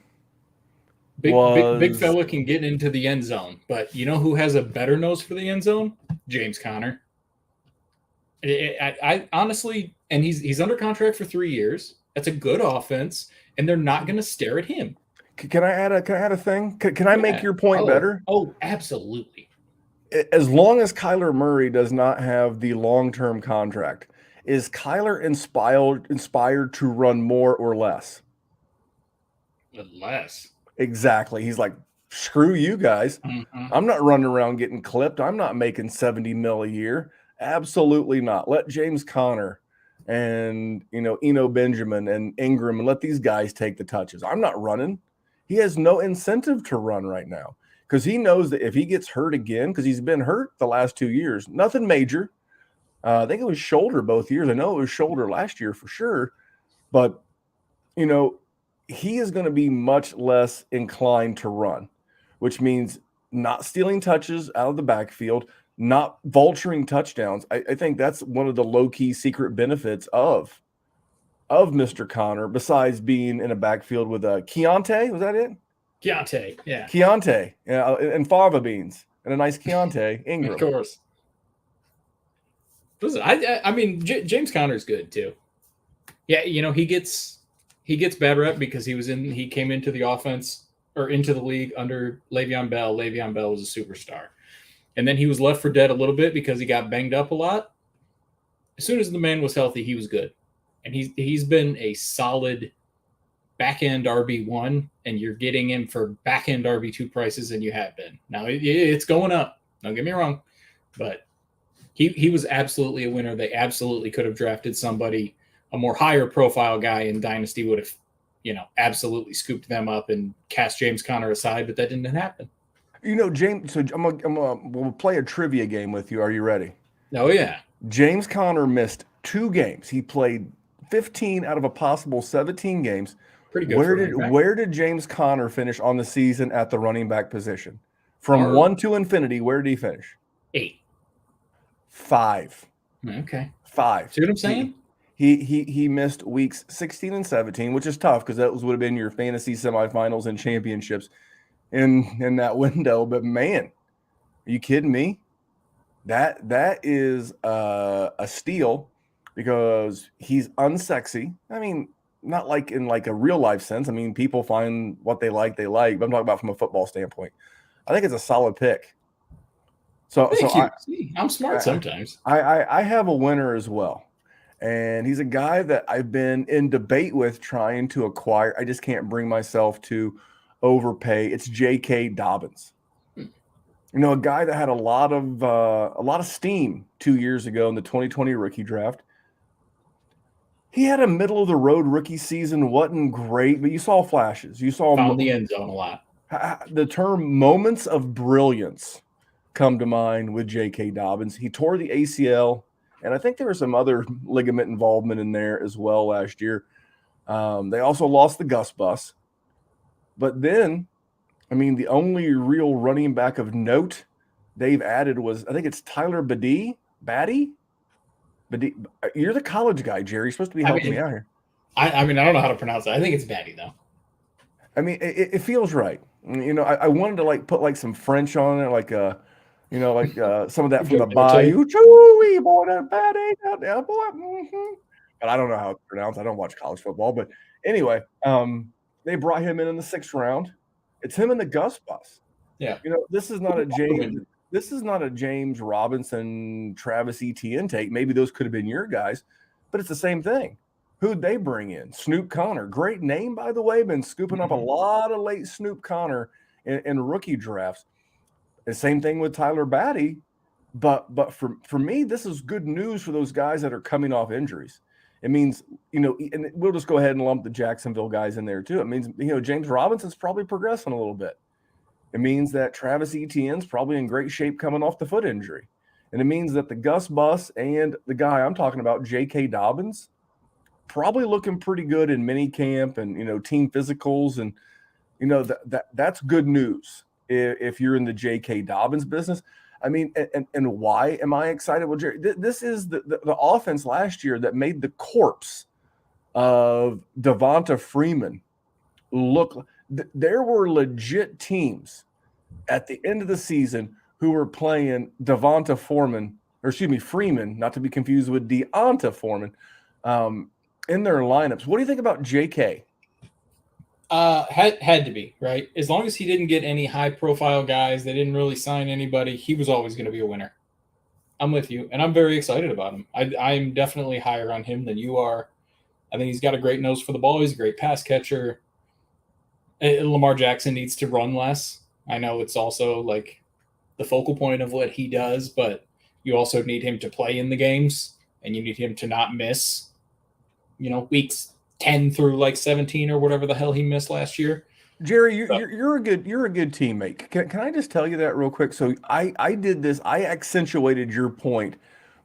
big fella can get into the end zone, but you know who has a better nose for the end zone? James Conner. I honestly, and he's under contract for 3 years. That's a good offense, and they're not going to stare at him. Can I add a thing? Can I make your point better? Oh, absolutely. As long as Kyler Murray does not have the long-term contract, is Kyler inspired to run more or less? Less. Exactly. He's like, screw you guys. Mm-hmm. I'm not running around getting clipped. I'm not making $70 million a year. Absolutely not. Let James Conner and Eno Benjamin and Ingram and let these guys take the touches. I'm not running. He has no incentive to run right now because he knows that if he gets hurt again, because he's been hurt the last 2 years, nothing major. I think it was shoulder both years. I know it was shoulder last year for sure. But, he is going to be much less inclined to run, which means not stealing touches out of the backfield, not vulturing touchdowns. I think that's one of the low-key secret benefits of Mr. Conner, besides being in a backfield with a Keontae. Was that it? Keontae, yeah. Keontae, and fava beans, and a nice Keontae Ingram. Of course. Listen, I mean, James Conner's good too. Yeah, he gets bad rep because he came into the offense or into the league under Le'Veon Bell. Le'Veon Bell was a superstar. And then he was left for dead a little bit because he got banged up a lot. As soon as the man was healthy, he was good. And he's been a solid back-end RB1, and you're getting him for back-end RB2 prices than you have been. Now, it's going up. Don't get me wrong. But he was absolutely a winner. They absolutely could have drafted somebody, a more higher profile guy in Dynasty would have, absolutely scooped them up and cast James Conner aside, but that didn't happen. James, so we'll play a trivia game with you. Are you ready? Oh, yeah. James Conner missed 2 games. He played 15 out of a possible 17 games. Pretty good. Where did James Conner finish on the season at the running back position? From 1 to infinity, where did he finish? 8. 5. Okay. 5. See what I'm saying? He missed weeks 16 and 17, which is tough because that would have been your fantasy semifinals and championships in that window. But man, are you kidding me? That is a steal because he's unsexy. I mean, not like in like a real life sense. I mean, people find what they like. But I'm talking about from a football standpoint. I think it's a solid pick. I'm smart sometimes. I have a winner as well. And he's a guy that I've been in debate with trying to acquire. I just can't bring myself to overpay. It's J.K. Dobbins. A guy that had a lot of steam 2 years ago in the 2020 rookie draft. He had a middle of the road rookie season, wasn't great, but you saw flashes. You saw found the end zone a lot. The term moments of brilliance come to mind with J.K. Dobbins. He tore the ACL, and I think there was some other ligament involvement in there as well last year. They also lost the Gus Bus. But then, I mean, the only real running back of note they've added was, I think it's Tyler Badie. You're the college guy, Jerry. You're supposed to be helping me out here. I mean, I don't know how to pronounce it. I think it's Badie, though. I mean, it feels right. I wanted to put some French on it, some of that from the Bayou. Chewy, boy, that Badie out there, boy. Mm-hmm. But I don't know how it's pronounced. I don't watch college football. But anyway, they brought him in the 6th round. It's him and the Gus Bus. Yeah. This is not a James. this is not a James Robinson, Travis Etienne take. Maybe those could have been your guys, but it's the same thing. Who'd they bring in? Snoop Connor. Great name, by the way. Been scooping up a lot of late Snoop Connor in rookie drafts. The same thing with Tyler Batty. But for me, this is good news for those guys that are coming off injuries. It means, and we'll just go ahead and lump the Jacksonville guys in there too. It means, James Robinson's probably progressing a little bit. It means that Travis Etienne's probably in great shape coming off the foot injury. And it means that the Gus Bus and the guy I'm talking about, J.K. Dobbins, probably looking pretty good in mini camp and, team physicals. And, that's good news if you're in the J.K. Dobbins business. I mean, and why am I excited? Well, Jerry, this is the offense last year that made the corpse of Devonta Freeman look. There were legit teams at the end of the season who were playing Freeman, not to be confused with Deonta Foreman, in their lineups. What do you think about JK? Had to be, right? As long as he didn't get any high-profile guys, they didn't really sign anybody, he was always going to be a winner. I'm with you, and I'm very excited about him. I'm definitely higher on him than you are. I think he's got a great nose for the ball. He's a great pass catcher. Lamar Jackson needs to run less. I know it's also like the focal point of what he does, but you also need him to play in the games, and you need him to not miss, weeks 10 through like 17 or whatever the hell he missed last year. Jerry, you're a good teammate. Can I just tell you that real quick? So I did this. I accentuated your point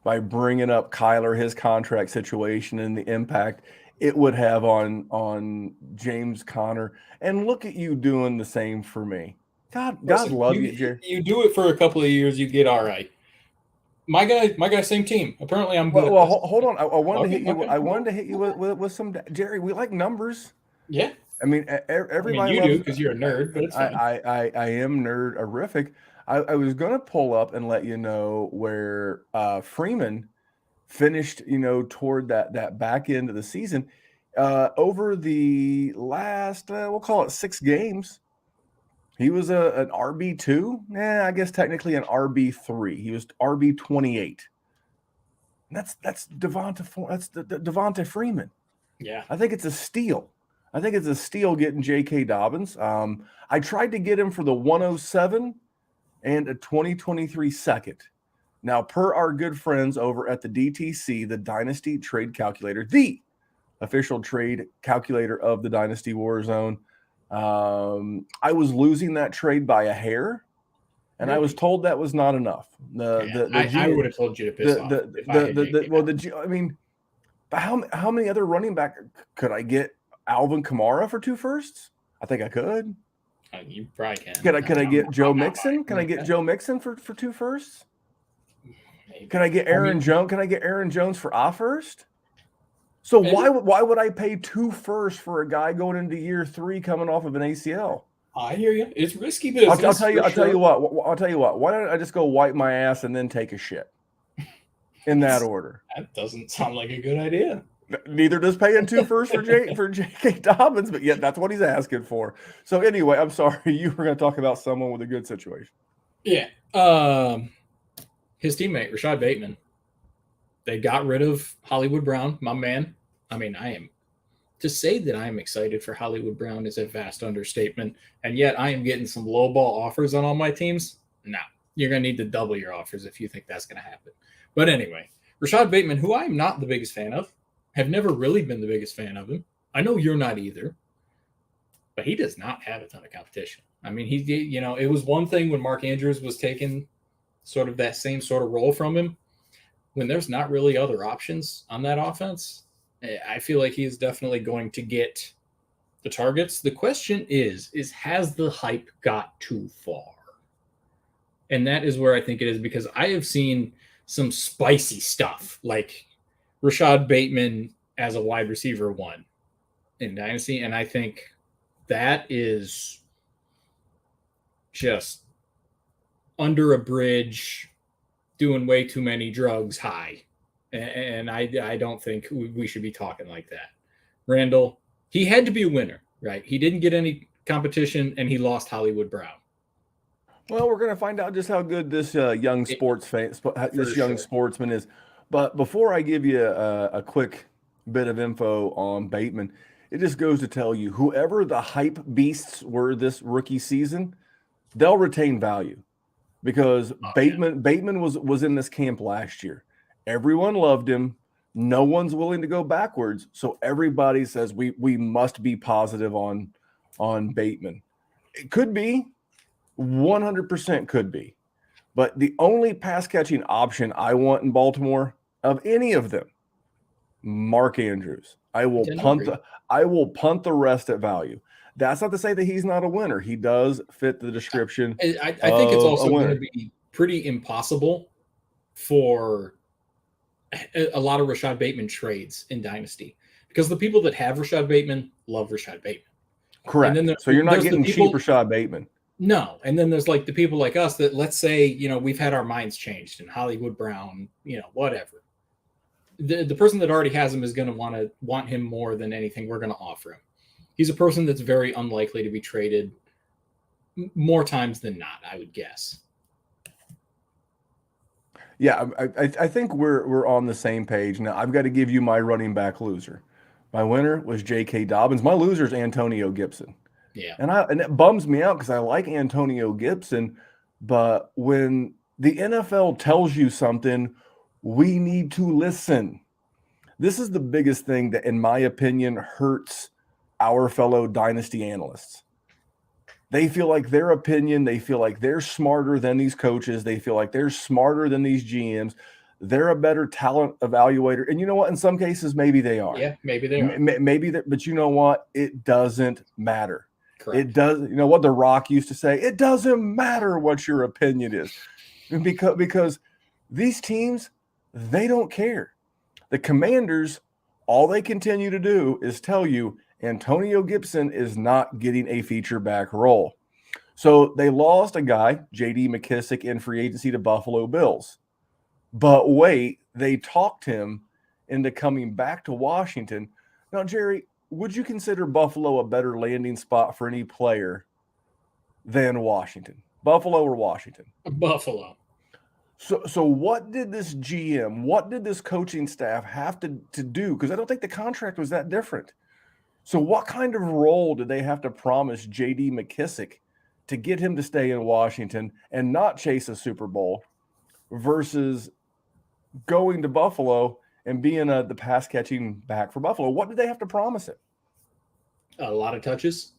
by bringing up Kyler, his contract situation, and the impact it would have on James Conner. And look at you doing the same for me. God love you, Jerry. You do it for a couple of years, you get all right. My guy, same team. Apparently, I'm good. Well, hold on. I wanted to hit you. I wanted to hit you with some Jerry. We like numbers. Yeah. I mean, everybody. You do because you're a nerd, but it's fine. I am nerd-erific. I was going to pull up and let you know where Freeman finished. Toward that back end of the season, over the last we'll call it 6 games. He was an RB2. I guess technically an RB3. He was RB28. That's Devonta Freeman. Yeah. I think it's a steal. Getting J.K. Dobbins. I tried to get him for the 107 and a 2023 second. Now, per our good friends over at the DTC, the Dynasty Trade Calculator, the official trade calculator of the Dynasty WarZone, I was losing that trade by a hair, and I was told that was not enough. I would have told you to piss off. How many other running back could I get? Alvin Kamara for 2 firsts? I think I could. You probably can. Could I get Joe Mixon? Can I get Joe Mixon for 2 firsts? Maybe. Can I get Aaron Jones? Can I get Aaron Jones for a first? So why would I pay 2 firsts for a guy going into year 3 coming off of an ACL? I hear you. It's risky business. I'll tell you what. Why don't I just go wipe my ass and then take a shit? In that order. That doesn't sound like a good idea. Neither does paying 2 firsts for J.K. Dobbins, but yet that's what he's asking for. So anyway, I'm sorry. You were going to talk about someone with a good situation. Yeah. His teammate, Rashad Bateman. They got rid of Hollywood Brown, my man. I mean, to say that I am excited for Hollywood Brown is a vast understatement. And yet I am getting some low ball offers on all my teams. No, you're going to need to double your offers if you think that's going to happen. But anyway, Rashad Bateman, who I am not the biggest fan of, have never really been the biggest fan of him. I know you're not either, but he does not have a ton of competition. I mean, it was one thing when Mark Andrews was taking sort of that same sort of role from him. When there's not really other options on that offense, I feel like he's definitely going to get the targets. The question is has the hype got too far? And that is where I think it is, because I have seen some spicy stuff like Rashad Bateman as a wide receiver 1 in Dynasty. And I think that is just under a bridge, doing way too many drugs high. And I don't think we should be talking like that. Randall, he had to be a winner, right? He didn't get any competition and he lost Hollywood Brown. Well, we're going to find out just how good this young For young sure. sportsman is. But before I give you a quick bit of info on Bateman, it just goes to tell you whoever the hype beasts were this rookie season, they'll retain value because Oh, yeah. Bateman was in this camp last year. Everyone loved him. No one's willing to go backwards, so everybody says we must be positive on Bateman. It could be 100% could be. But the only pass catching option I want in Baltimore of any of them, Mark Andrews. Yeah, no, agree. I will punt the rest at value. That's not to say that he's not a winner. He does fit the description I think it's of a also going to winner. be pretty impossible for a lot of Rashad Bateman trades in Dynasty because the people that have Rashad Bateman love Rashad Bateman. And then Correct. So you're not there's the getting cheap people, Rashad Bateman. no. And then there's like the people like us that, let's say, we've had our minds changed and Hollywood Brown, whatever. The person that already has him is going to want him more than anything we're going to offer him. He's a person that's very unlikely to be traded more times than not, I would guess. Yeah, I think we're on the same page. Now I've got to give you my running back loser. My winner was J.K. Dobbins. My loser is Antonio Gibson. Yeah. And it bums me out because I like Antonio Gibson, but when the NFL tells you something, we need to listen. This is the biggest thing that, in my opinion, hurts our fellow dynasty analysts. They feel like their opinion, they feel like they're smarter than these coaches, they feel like they're smarter than these GMs. They're a better talent evaluator. And you know what? In some cases, maybe they are. Yeah, maybe they are. Maybe that, but you know what? It doesn't matter. Correct. It does. You know what The Rock used to say? It doesn't matter what your opinion is, because these teams, they don't care. The Commanders, all they continue to do is tell you Antonio Gibson is not getting a feature back role. So they lost a guy, J.D. McKissick, in free agency to Buffalo Bills. But wait, they talked him into coming back to Washington. Now, Jerry, would you consider Buffalo a better landing spot for any player than Washington? Buffalo or Washington? Buffalo. So what did this GM, what did this coaching staff have to do? Because I don't think the contract was that different. So what kind of role did they have to promise J.D. McKissick to get him to stay in Washington and not chase a Super Bowl versus going to Buffalo and being the pass catching back for Buffalo? What did they have to promise him? A lot of touches.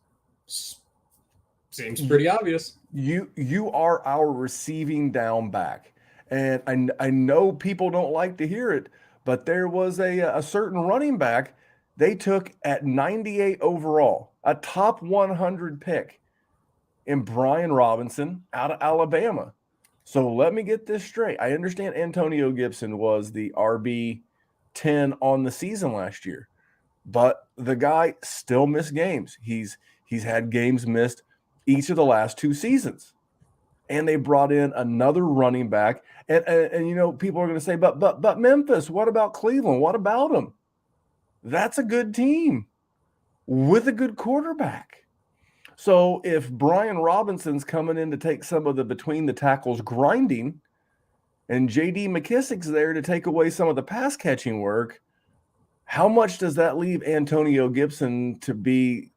Seems pretty obvious. You are our receiving down back. And I know people don't like to hear it, but there was a certain running back they took at 98 overall, a top 100 pick in Brian Robinson out of Alabama. So let me get this straight. I understand Antonio Gibson was the RB 10 on the season last year, but the guy still missed games. He's had games missed each of the last two seasons. And they brought in another running back. And you know, people are going to say, but Memphis, what about Cleveland? What about them? That's a good team with a good quarterback. So if Brian Robinson's coming in to take some of the between the tackles grinding and J.D. McKissick's there to take away some of the pass catching work, how much does that leave Antonio Gibson to be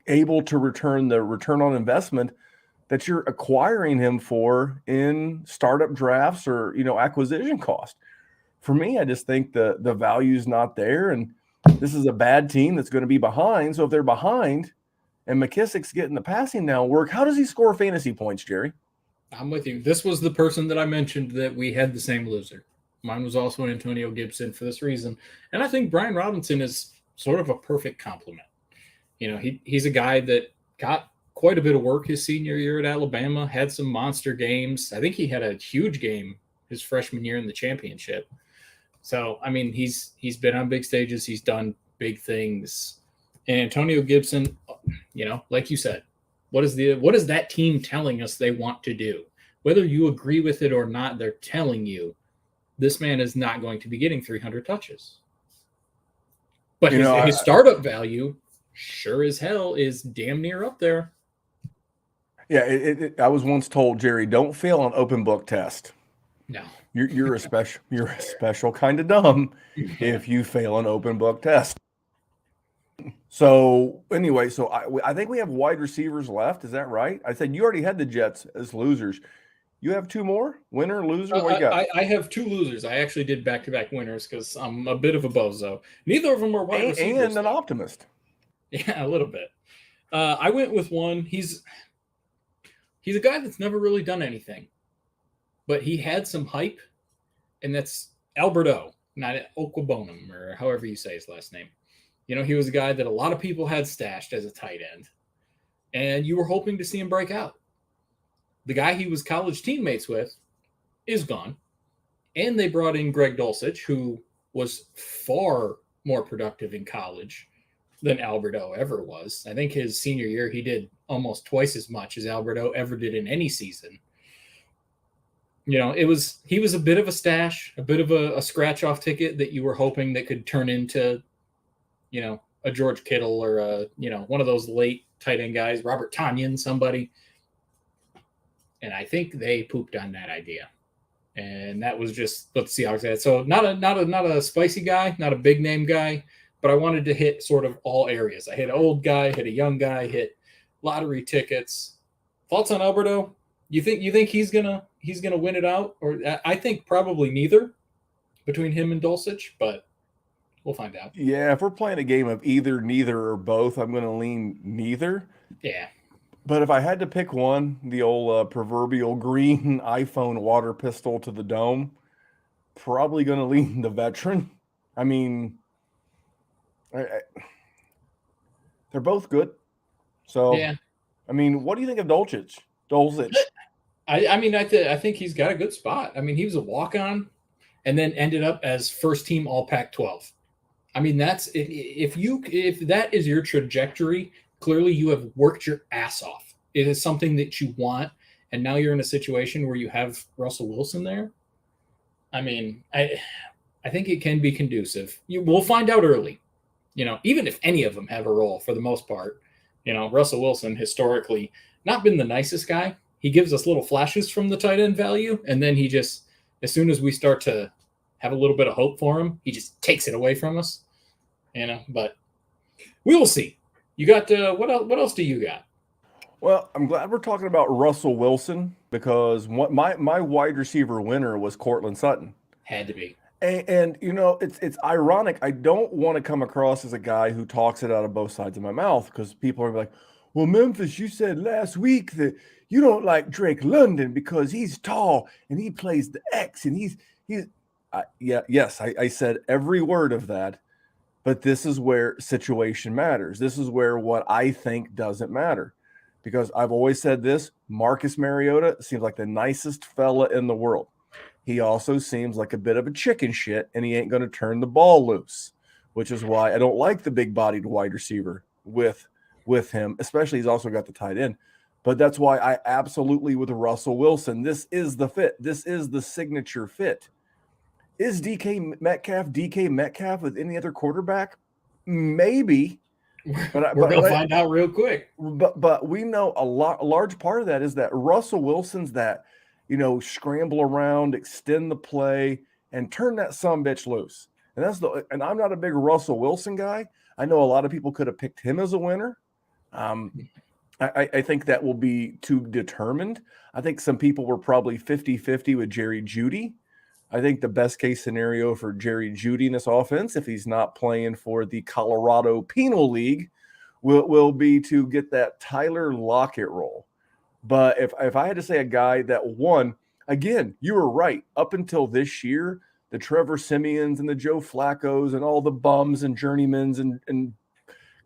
able to return the return on investment that you're acquiring him for in startup drafts or, you know, acquisition cost? For me, I just think the value's not there, and this is a bad team that's going to be behind. So if they're behind and McKissick's getting the passing down work, how does he score fantasy points, Jerry? I'm with you. This was the person that I mentioned that we had the same loser. Mine was also Antonio Gibson for this reason. And I think Brian Robinson is sort of a perfect complement. You know, he's a guy that got quite a bit of work his senior year at Alabama, had some monster games. I think he had a huge game his freshman year in the championship. So, I mean, he's been on big stages. He's done big things. And Antonio Gibson, you know, like you said, what is that team telling us they want to do? Whether you agree with it or not, they're telling you this man is not going to be getting 300 touches. But his startup value, sure as hell, is damn near up there. Yeah, I was once told, Jerry, don't fail an open book test. No. You're a special kind of dumb Yeah. if you fail an open book test. So anyway, so I think we have wide receivers left. Is that right? I said you already had the Jets as losers. You have two more, winner, loser. What you got? I have two losers. I actually did back-to-back winners because I'm a bit of a bozo. Neither of them were wide receivers. And an optimist. Yeah, a little bit. I went with one. He's a guy that's never really done anything, but he had some hype, and that's Alberto, not Okwabonum, or however you say his last name. You know, he was a guy that a lot of people had stashed as a tight end, and you were hoping to see him break out. The guy he was college teammates with is gone, and they brought in Greg Dulcich, who was far more productive in college than Alberto ever was. I think his senior year, he did almost twice as much as Alberto ever did in any season. You know, he was a bit of a stash, a bit of a scratch-off ticket that you were hoping that could turn into, you know, a George Kittle or one of those late tight end guys, Robert Tonyan, somebody. And I think they pooped on that idea. And that was just, let's see how it's at. So not a spicy guy, not a big name guy, but I wanted to hit sort of all areas. I hit an old guy, hit a young guy, hit lottery tickets. Thoughts on Alberto? You think he's gonna win it out? Or I think probably neither between him and Dulcich, but we'll find out. Yeah, if we're playing a game of either, neither, or both, I'm going to lean neither. Yeah. But if I had to pick one, the old proverbial green iPhone water pistol to the dome, probably going to lean the veteran. I mean, they're both good. So, yeah. I mean, what do you think of Dulcich? I think he's got a good spot. I mean, he was a walk-on and then ended up as first-team All-Pac-12. I mean, that's if that is your trajectory, clearly you have worked your ass off. It is something that you want, and now you're in a situation where you have Russell Wilson there. I mean, I think it can be conducive. We'll find out early. You know, even if any of them have a role for the most part. You know, Russell Wilson historically not been the nicest guy. He gives us little flashes from the tight end value, and then he just, as soon as we start to have a little bit of hope for him, he just takes it away from us. You know, but we will see. You got what else do you got? Well, I'm glad we're talking about Russell Wilson because my wide receiver winner was Cortland Sutton. Had to be. And you know, it's ironic. I don't want to come across as a guy who talks it out of both sides of my mouth because people are like, well, Memphis, you said last week that you don't like Drake London because he's tall and he plays the X and I said every word of that. But this is where situation matters. This is where what I think doesn't matter. Because I've always said this, Marcus Mariota seems like the nicest fella in the world. He also seems like a bit of a chicken shit, and he ain't going to turn the ball loose, which is why I don't like the big-bodied wide receiver with him, especially he's also got the tight end. But that's why I absolutely, with Russell Wilson, this is the fit. This is the signature fit. Is DK Metcalf with any other quarterback? Maybe. We're going to find out real quick. But we know a large part of that is that Russell Wilson's that, you know, scramble around, extend the play, and turn that sumbitch loose. And I'm not a big Russell Wilson guy. I know a lot of people could have picked him as a winner. I think that will be too determined. I think some people were probably 50-50 with Jerry Judy. I think the best case scenario for Jerry Judy in this offense, if he's not playing for the Colorado Penal League, will be to get that Tyler Lockett role. But if I had to say a guy that won, again, you were right. Up until this year, the Trevor Simeons and the Joe Flaccos and all the bums and journeymans and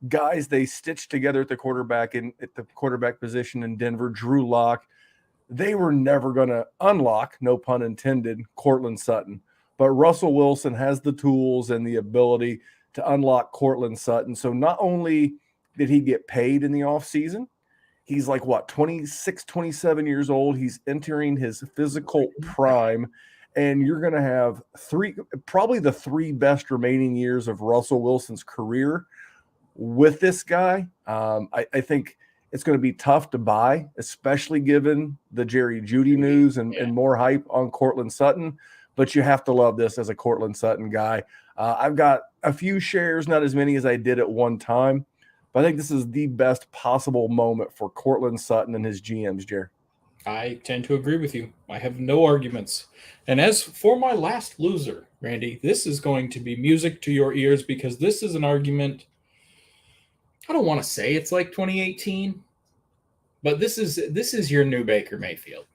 guys they stitched together at the quarterback position in Denver, Drew Lock, they were never going to unlock, no pun intended, Cortland Sutton. But Russell Wilson has the tools and the ability to unlock Cortland Sutton. So not only did he get paid in the offseason, he's like, 26, 27 years old. He's entering his physical prime. And you're going to have probably the three best remaining years of Russell Wilson's career with this guy. I think It's going to be tough to buy, especially given the Jerry Judy news and more hype on Cortland Sutton. But you have to love this as a Cortland Sutton guy. I've got a few shares, not as many as I did at one time, but I think this is the best possible moment for Cortland Sutton and his GMs, Jerry. I tend to agree with you. I have no arguments. And as for my last loser, Randy, this is going to be music to your ears because this is an argument. I don't want to say it's like 2018, but this is your new Baker Mayfield.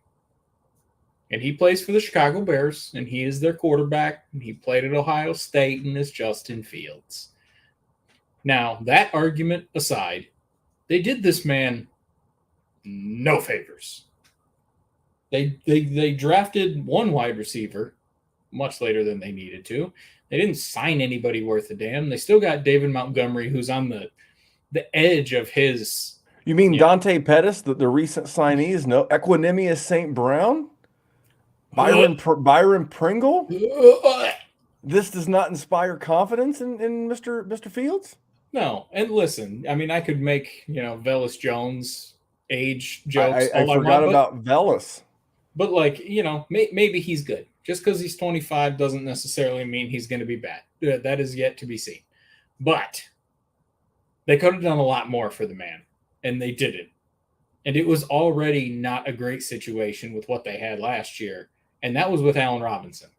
And he plays for the Chicago Bears, and he is their quarterback. And he played at Ohio State and is Justin Fields. Now, that argument aside, they did this man no favors. They drafted one wide receiver much later than they needed to. They didn't sign anybody worth a damn. They still got David Montgomery, who's on the edge of his. You mean Dante Pettis, the recent signees? No, Equanimous St. Brown, Byron Pringle. This does not inspire confidence in Mr. Fields. No, and listen, I mean, I could make Velus Jones age jokes. I forgot about Velus. But maybe he's good. Just because he's 25 doesn't necessarily mean he's going to be bad. That is yet to be seen. But they could have done a lot more for the man, and they didn't. And it was already not a great situation with what they had last year, and that was with Allen Robinson.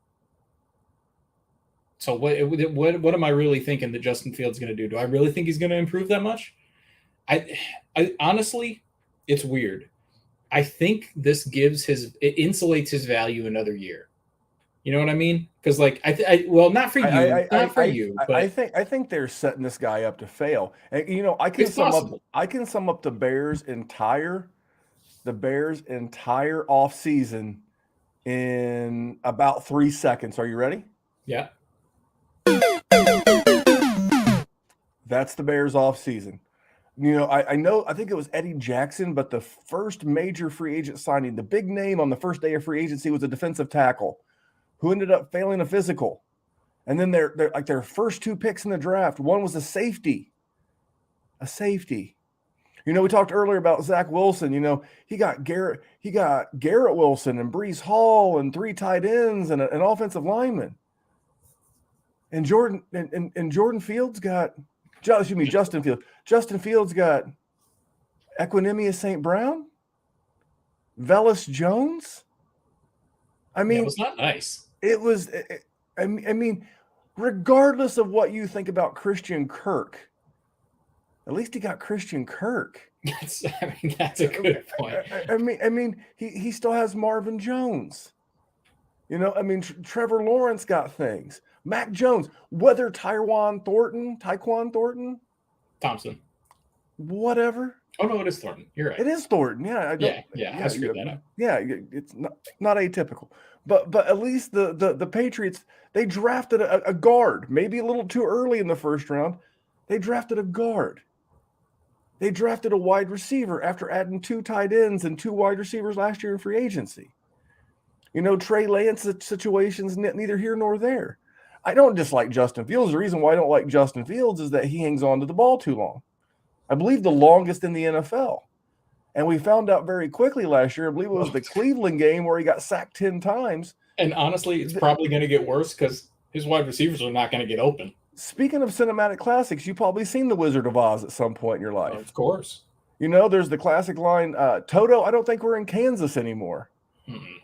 So what am I really thinking that Justin Fields is going to do? Do I really think he's going to improve that much? I honestly, it's weird. I think this it insulates his value another year. You know what I mean? Because not for you, but I think they're setting this guy up to fail. And I can sum up the Bears' entire offseason in about 3 seconds. Are you ready? Yeah. That's the Bears offseason. I think it was Eddie Jackson, but the first major free agent signing, the big name on the first day of free agency was a defensive tackle who ended up failing a physical. And then their first two picks in the draft, one was a safety. We talked earlier about Zach Wilson. He got Garrett Wilson and Breece Hall and 3 tight ends and an offensive lineman. And Justin Fields got Equanimous St. Brown, Velus Jones. I mean, it was not nice. It was. I mean, regardless of what you think about Christian Kirk, at least he got Christian Kirk. That's a good point. I mean, he still has Marvin Jones. Trevor Lawrence got things. Mac Jones, whether Tyquan Thornton, Thompson, whatever. Oh no, it is Thornton. You're right. It is Thornton. Yeah, I screwed that up. Yeah, it's not atypical. But at least the Patriots, they drafted a guard, maybe a little too early in the first round. They drafted a guard. They drafted a wide receiver after adding 2 tight ends and 2 wide receivers last year in free agency. Trey Lance's situation's neither here nor there. I don't dislike Justin Fields. The reason why I don't like Justin Fields is that he hangs on to the ball too long. I believe the longest in the NFL. And we found out very quickly last year, I believe it was the Cleveland game where he got sacked 10 times. And honestly, it's probably going to get worse because his wide receivers are not going to get open. Speaking of cinematic classics, you've probably seen The Wizard of Oz at some point in your life. Of course. There's the classic line, Toto, I don't think we're in Kansas anymore. Mm-hmm.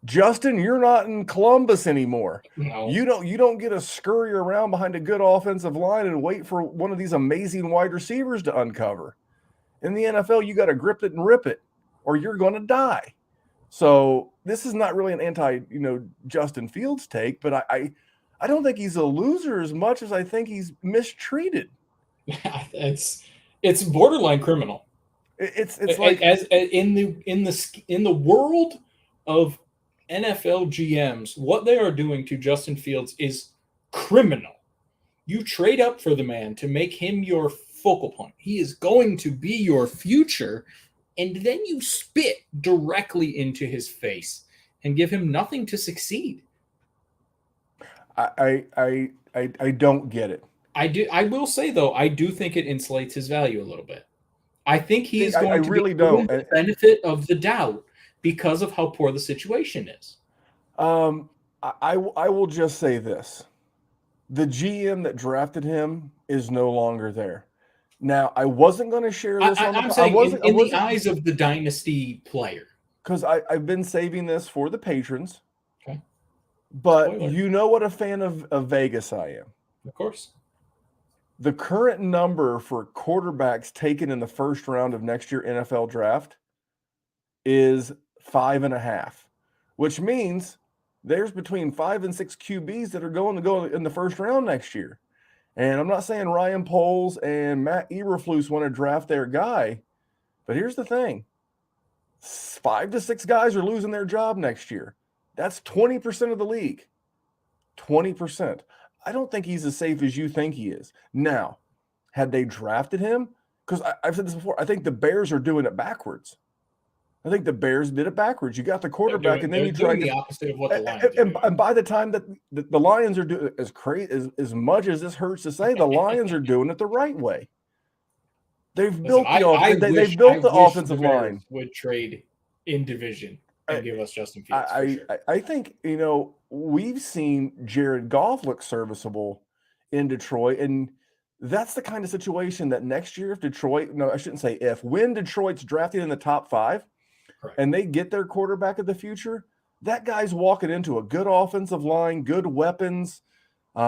Justin, you're not in Columbus anymore. No. You don't get to scurry around behind a good offensive line and wait for one of these amazing wide receivers to uncover. In the NFL, you got to grip it and rip it, or you're going to die. So this is not really an Justin Fields take, but I don't think he's a loser as much as I think he's mistreated. It's borderline criminal. It's like as in the world of NFL GMs, what they are doing to Justin Fields is criminal. You trade up for the man to make him your focal point. He is going to be your future, and then you spit directly into his face and give him nothing to succeed. I don't get it. I will say though, I do think it insulates his value a little bit. I think he is I going to really be given don't. the benefit of the doubt because of how poor the situation is. I will just say this. The GM that drafted him is no longer there. Now, I wasn't going to share this on the I'm saying I in the wasn't eyes of the dynasty player. because I've been saving this for the patrons, Okay. but Spoiler. you know what a fan of Vegas I am. Of course. The current number for quarterbacks taken in the first round of next year NFL draft is 5.5, which means there's between 5 and 6 QBs that are going to go in the first round next year. And I'm not saying Ryan Poles and Matt Eberflus want to draft their guy, but here's the thing. 5 to 6 guys are losing their job next year. That's 20% of the league. 20%. I don't think he's as safe as you think he is. Now, had they drafted him, because I've said this before, I think the Bears are doing it backwards. I think the Bears did it backwards. You got the quarterback, and then you try the opposite of what the Lions are doing. And by the time that the Lions are doing as crazy as much as this hurts to say, the Lions are doing it the right way. They've built the offensive line. Would trade in division and give us Justin Fields. I think we've seen Jared Goff look serviceable in Detroit, and that's the kind of situation that next year, when Detroit's drafted in the top 5, correct, and they get their quarterback of the future, that guy's walking into a good offensive line, good weapons.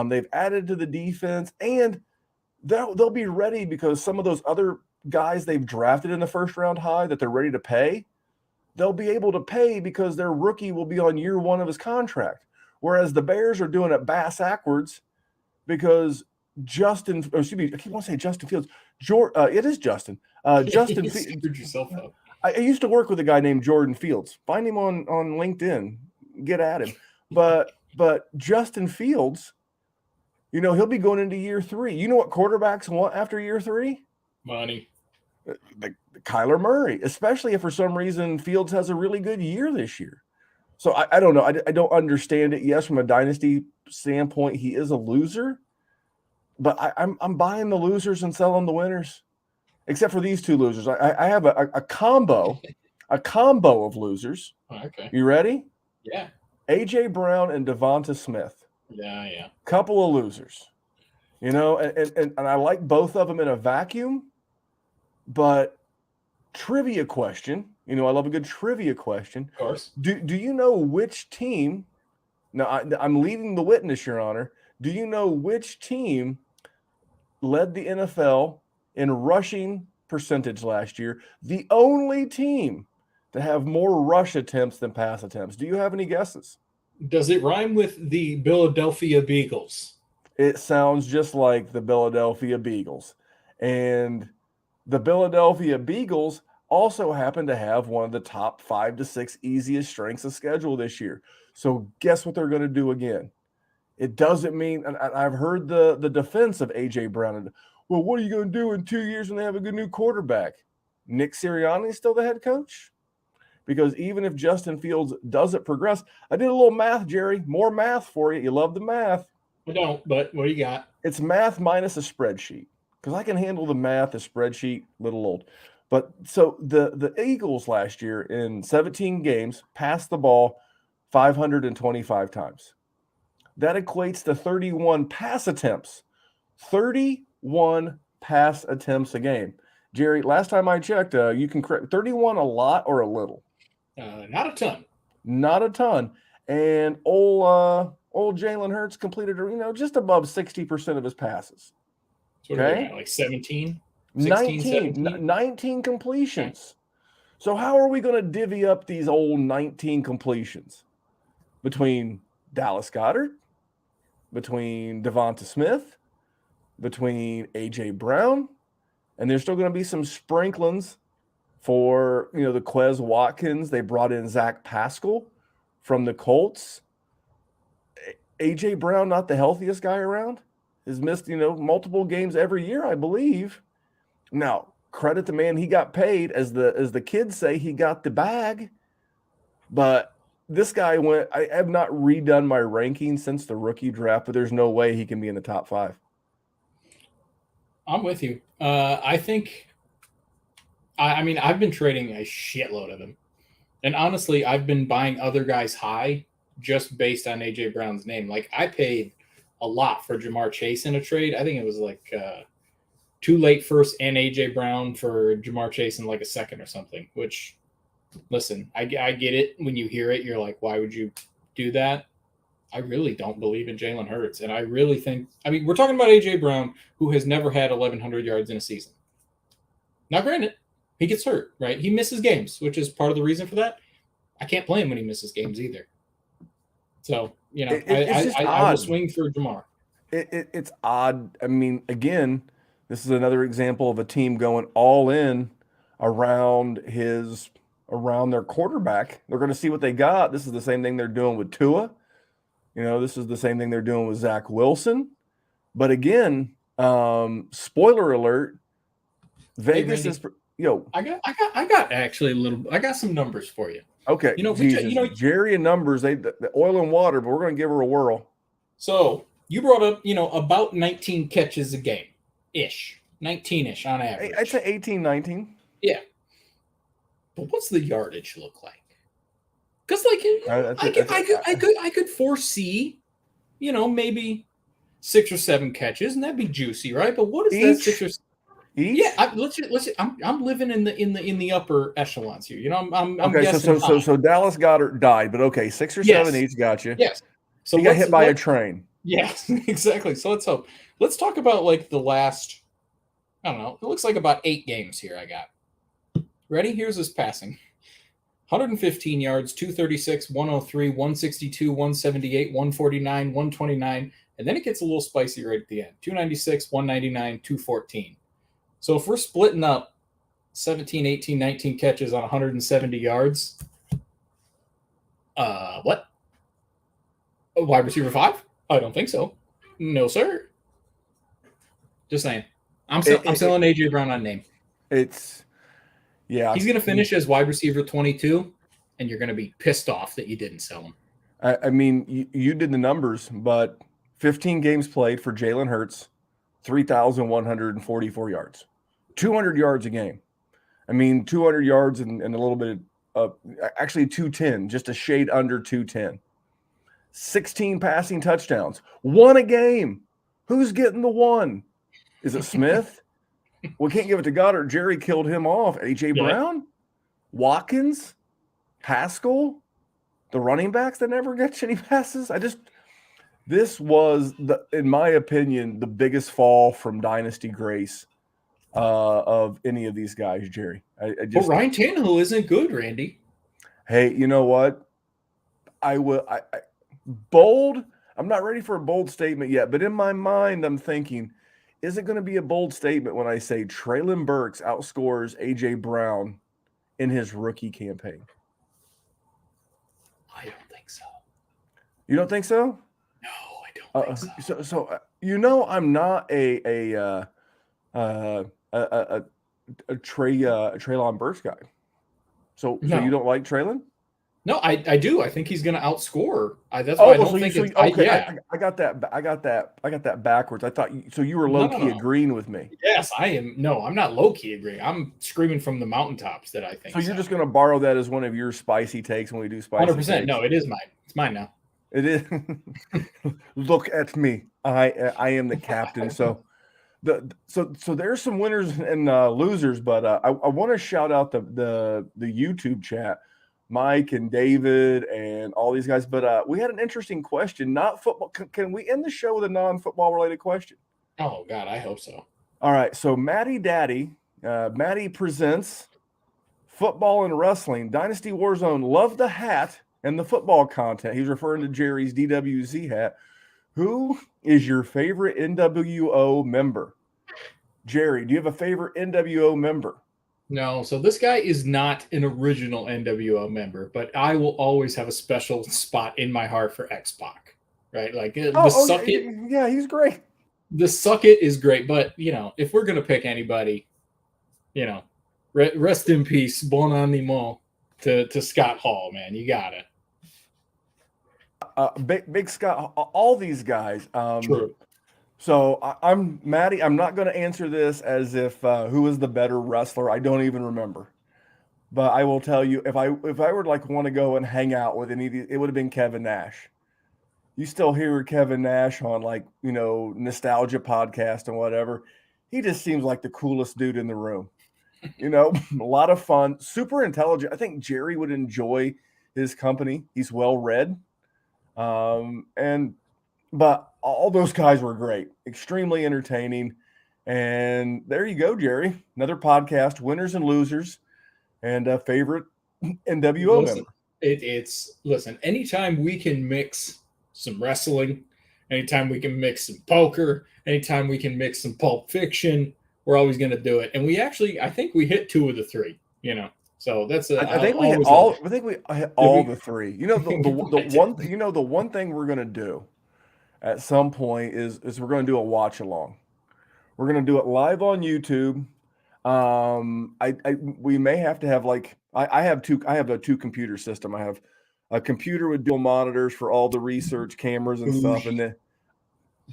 They've added to the defense, and they'll be ready because some of those other guys they've drafted in the first round high that they're ready to pay, they'll be able to pay because their rookie will be on year 1 of his contract. Whereas the Bears are doing it backwards because I keep wanting to say Justin Fields. It is Justin. Justin Fields. Yourself up. I used to work with a guy named Jordan Fields. Find him on LinkedIn. Get at him. But Justin Fields, he'll be going into year 3. You know what quarterbacks want after year 3? Money. The Kyler Murray, especially if for some reason Fields has a really good year this year. So I don't know. I don't understand it. Yes, from a dynasty standpoint, he is a loser. But I'm buying the losers and selling the winners, except for these 2 losers. I have a combo of losers. Oh, okay. You ready? Yeah. A.J. Brown and Devonta Smith. Yeah. Couple of losers. And I like both of them in a vacuum. But trivia question, I love a good trivia question. Of course. Do you know which team? Now I'm leading the witness, Your Honor. Do you know which team led the NFL in rushing percentage last year? The only team to have more rush attempts than pass attempts. Do you have any guesses? Does it rhyme with the Philadelphia Beagles? It sounds just like the Philadelphia Beagles. And the Philadelphia Beagles also happen to have one of the top 5 to 6 easiest strengths of schedule this year. So guess what they're going to do again? It doesn't mean, and I've heard the defense of A.J. Brown. Well, what are you going to do in 2 years when they have a good new quarterback? Nick Sirianni is still the head coach? Because even if Justin Fields doesn't progress, I did a little math, Jerry. More math for you. You love the math. I don't, but what do you got? It's math minus a spreadsheet. Because I can handle the math, the spreadsheet, little old. But so the Eagles last year in 17 games passed the ball 525 times. That equates to 31 pass attempts. 31 pass attempts a game. Jerry, last time I checked, you can correct 31 a lot or a little? Not a ton. Not a ton. And old Jalen Hurts completed, just above 60% of his passes. So okay, like 17? 19 completions. Okay. So how are we going to divvy up these old 19 completions between Dallas Goedert, between Devonta Smith, between A.J. Brown, and there's still going to be some sprinklings for, the Quez Watkins. They brought in Zach Pascal from the Colts. A.J. Brown, not the healthiest guy around, has missed, multiple games every year, I believe. Now, credit the man, he got paid. As the kids say, he got the bag. But this guy I have not redone my ranking since the rookie draft, but there's no way he can be in the top 5. I'm with you. I think I mean, I've been trading a shitload of them. And honestly, I've been buying other guys high just based on AJ Brown's name. Like I paid a lot for Jamar Chase in a trade. I think it was like too late first and AJ Brown for Jamar Chase in like a second or something. Which, listen, I get it. When you hear it, you're like, why would you do that? I really don't believe in Jalen Hurts, and I really think. I mean, we're talking about AJ Brown, who has never had 1,100 yards in a season. Now, granted, he gets hurt, right? He misses games, which is part of the reason for that. I can't play him when he misses games either. So, It's just I will odd. swing for Jamar. It's odd. I mean, again, this is another example of a team going all in around around their quarterback. They're going to see what they got. This is the same thing they're doing with Tua. This is the same thing they're doing with Zach Wilson. But again, spoiler alert, Vegas Randy, is I got actually I got some numbers for you. okay. Jerry and numbers, the oil and water, but we're going to give her a whirl. So you brought up, about 19 catches a game ish, 19-ish on average. I'd say 18, 19. Yeah. But what's the yardage look like? Because I could foresee, maybe 6 or 7 catches, and that'd be juicy, right? But what is that 6 or 7? Each? Yeah, let's. I'm living in the upper echelons here. I'm okay. guessing so Dallas Goedert died, but okay, 6 or 7 each got you. Yes. So he got hit by a train. Yes, exactly. So let's hope. Let's talk about like the last. I don't know. It looks like about 8 games here. I got. Ready? Here's his passing. 115 yards, 236, 103, 162, 178, 149, 129, and then it gets a little spicy right at the end. 296, 199, 214. So if we're splitting up 17, 18, 19 catches on 170 yards, what? A wide receiver 5? I don't think so. No, sir. Just saying. I'm selling AJ Brown on name. Yeah. He's going to finish as wide receiver 22, and you're going to be pissed off that you didn't sell him. I mean, you did the numbers, but 15 games played for Jalen Hurts, 3,144 yards. 200 yards a game. I mean, 200 yards and a little bit of actually 210, just a shade under 210. 16 passing touchdowns. 1 a game. Who's getting the 1? Is it Smith? We can't give it to Goddard. Jerry killed him off. A.J. Brown? Watkins? Haskell? The running backs that never get any passes? This was, in my opinion, the biggest fall from Dynasty grace of any of these guys, Jerry. But Ryan Tannehill isn't good, Randy. Hey, you know what? Bold. I'm not ready for a bold statement yet, but in my mind, I'm thinking, is it going to be a bold statement when I say Treylon Burks outscores A.J. Brown in his rookie campaign? I don't think so. You don't think so? No, I don't think so. So I'm not a Treylon Burks guy. So you don't like Treylon? No, I do. I think he's going to outscore. That's why I don't think it's okay. I got that backwards. I thought you were low key agreeing with me. Yes, I am. No, I'm not low key agreeing. I'm screaming from the mountaintops that I think. So you're just going to borrow that as one of your spicy takes when we do spicy. 100%. Takes. No, it is mine. It's mine now. It is. Look at me. I am the captain. So there's some winners and losers, but I want to shout out the YouTube chat. Mike and David and all these guys, but we had an interesting question. Not football. Can we end the show with a non-football related question? Oh God, I hope so. All right. So Maddie presents football and wrestling. Dynasty WarZone. Love the hat and the football content. He's referring to Jerry's DWZ hat. Who is your favorite NWO member? Jerry, do you have a favorite NWO member? No, so this guy is not an original NWO member, but I will always have a special spot in my heart for X-Pac, right? Like Suck It. Yeah, he's great. The Suck It is great, but, if we're going to pick anybody, rest in peace, bon animal to Scott Hall, man. You got it. Big Scott, all these guys. True. So I'm Maddie. I'm not going to answer this as if who is the better wrestler. I don't even remember. But I will tell you, if I would like want to go and hang out with any, it would have been Kevin Nash. You still hear Kevin Nash on like nostalgia podcast and whatever. He just seems like the coolest dude in the room. A lot of fun, super intelligent. I think Jerry would enjoy his company. He's well read, and but all those guys were great, extremely entertaining. And there you go, Jerry. Another podcast, winners and losers, and a favorite NWO Listen, member. Listen. Anytime we can mix some wrestling, anytime we can mix some poker, anytime we can mix some Pulp Fiction, we're always going to do it. And I think we hit 2 of the 3. So that's I think we hit all. I think we hit all the 3. The one thing we're going to do at some point is we're going to do a watch along. We're going to do it live on YouTube. We may have to have I have a 2 computer system. I have a computer with dual monitors for all the research cameras and stuff, and then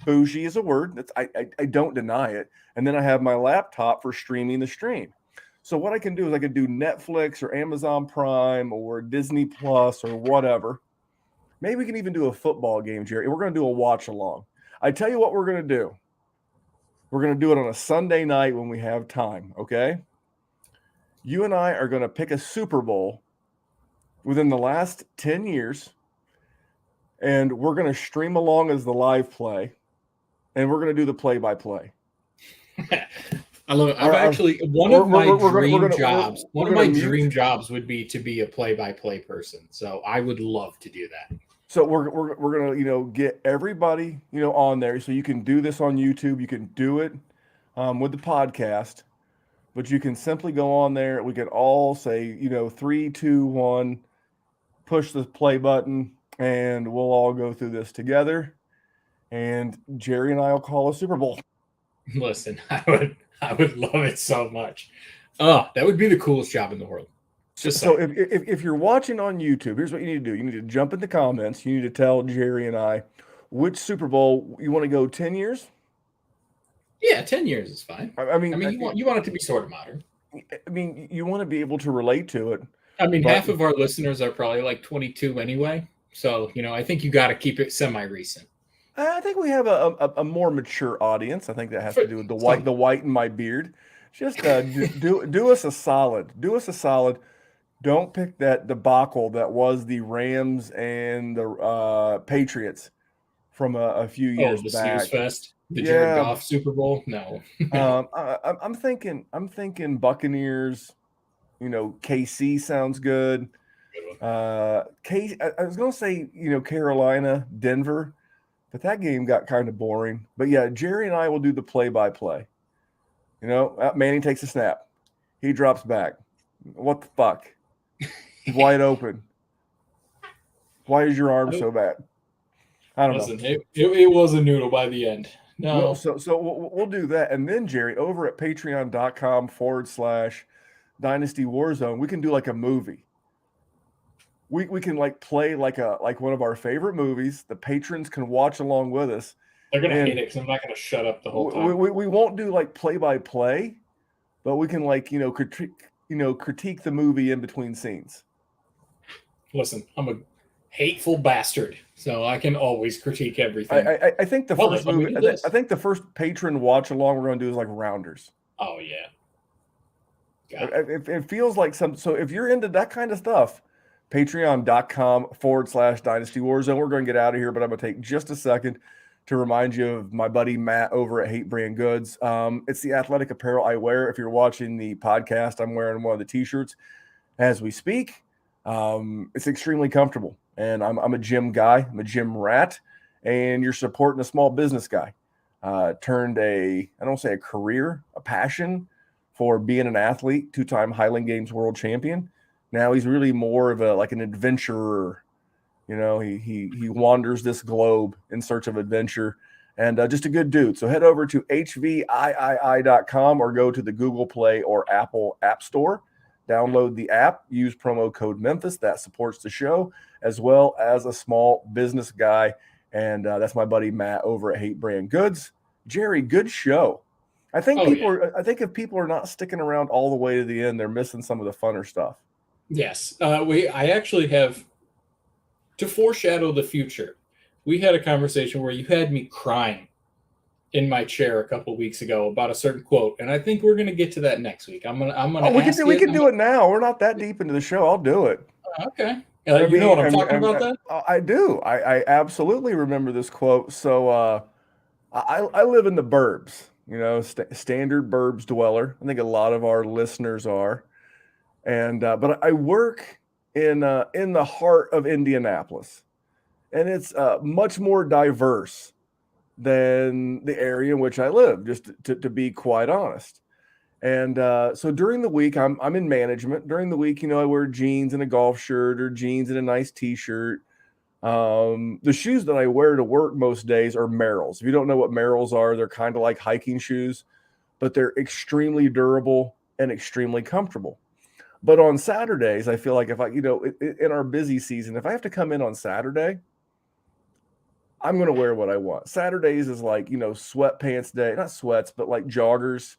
bougie is a word. I don't deny it. And then I have my laptop for streaming the stream. So what I can do is I can do Netflix or Amazon Prime or Disney Plus or whatever. Maybe we can even do a football game, Jerry. We're going to do a watch along. I tell you what we're going to do. We're going to do it on a Sunday night when we have time, okay? You and I are going to pick a Super Bowl within the last 10 years, and we're going to stream along as the live play, and we're going to do the play-by-play. I love it. One of my dream jobs would be to be a play-by-play person. So I would love to do that. So we're gonna get everybody on there, so you can do this on YouTube. You can do it with the podcast, but you can simply go on there. We can all say 3, 2, 1, push the play button, and we'll all go through this together. And Jerry and I will call a Super Bowl. Listen, I would love it so much. Oh, that would be the coolest job in the world. So if you're watching on YouTube, here's what you need to do. You need to jump in the comments. You need to tell Jerry and I which Super Bowl you want to go. 10 years? Yeah, 10 years is fine. I mean, you want it to be sort of modern. I mean, you want to be able to relate to it. I mean, half of our listeners are probably like 22 anyway. So, I think you got to keep it semi-recent. I think we have a more mature audience. I think that has to do with the white in my beard. Just do us a solid. Do us a solid. Don't pick that debacle that was the Rams and the Patriots from a few years the back. Snooze Fest, the Jared Goff Super Bowl. No, I'm thinking Buccaneers. KC sounds good. I was gonna say Carolina, Denver, but that game got kind of boring. But yeah, Jerry and I will do the play-by-play. Manning takes a snap, he drops back. What the fuck? Wide open. Why is your arm so bad? I don't know. It was a noodle by the end. No. So we'll do that. And then, Jerry, over at patreon.com/Dynasty WarZone, we can do like a movie. We can play like one of our favorite movies. The patrons can watch along with us. They're going to hate it because I'm not going to shut up the whole time. We won't do play-by-play, but we can critique the movie in between scenes. Listen, I'm a hateful bastard, so I can always critique everything. I think the first movie. I think the first patron watch along we're going to do is like Rounders. Oh yeah. It feels like some. So if you're into that kind of stuff, patreon.com/Dynasty WarZone. We're going to get out of here, but I'm going to take just a second to remind you of my buddy Matt over at Hate Brand Goods. It's the athletic apparel I wear. If you're watching the podcast, I'm wearing one of the t-shirts as we speak. It's extremely comfortable, and I'm a gym guy. I'm a gym rat, and you're supporting a small business guy. Turned I don't say a career, a passion for being an athlete, 2-time Highland Games world champion. Now he's really more of an adventurer. He wanders this globe in search of adventure, and just a good dude. So head over to hvii.com or go to the Google Play or Apple App Store. Download the app, use promo code Memphis. That supports the show, as well as a small business guy. And that's my buddy Matt over at Hate Brand Goods. Jerry, good show. I think Oh yeah. I think if people are not sticking around all the way to the end, they're missing some of the funner stuff. Yes. I actually have, to foreshadow the future. We had a conversation where you had me crying in my chair a couple weeks ago about a certain quote, and I think we're gonna get to that next week. I'm gonna Oh, ask we it. can do it now. We're not that deep into the show. I'll do it. Okay. I You know what mean, I'm talking about then? I do. I absolutely remember this quote. So I live in the burbs, standard burbs dweller. I think a lot of our listeners are, and but I work in the heart of Indianapolis, and it's much more diverse than the area in which I live. Just to be quite honest. And so during the week, I'm in management. During the week, I wear jeans and a golf shirt or jeans and a nice T-shirt. The shoes that I wear to work most days are Merrells. If you don't know what Merrells are, they're kind of like hiking shoes, but they're extremely durable and extremely comfortable. But on Saturdays, I feel like if I, in our busy season, if I have to come in on Saturday, I'm going to wear what I want. Saturdays is like, sweatpants day, not sweats, but like joggers.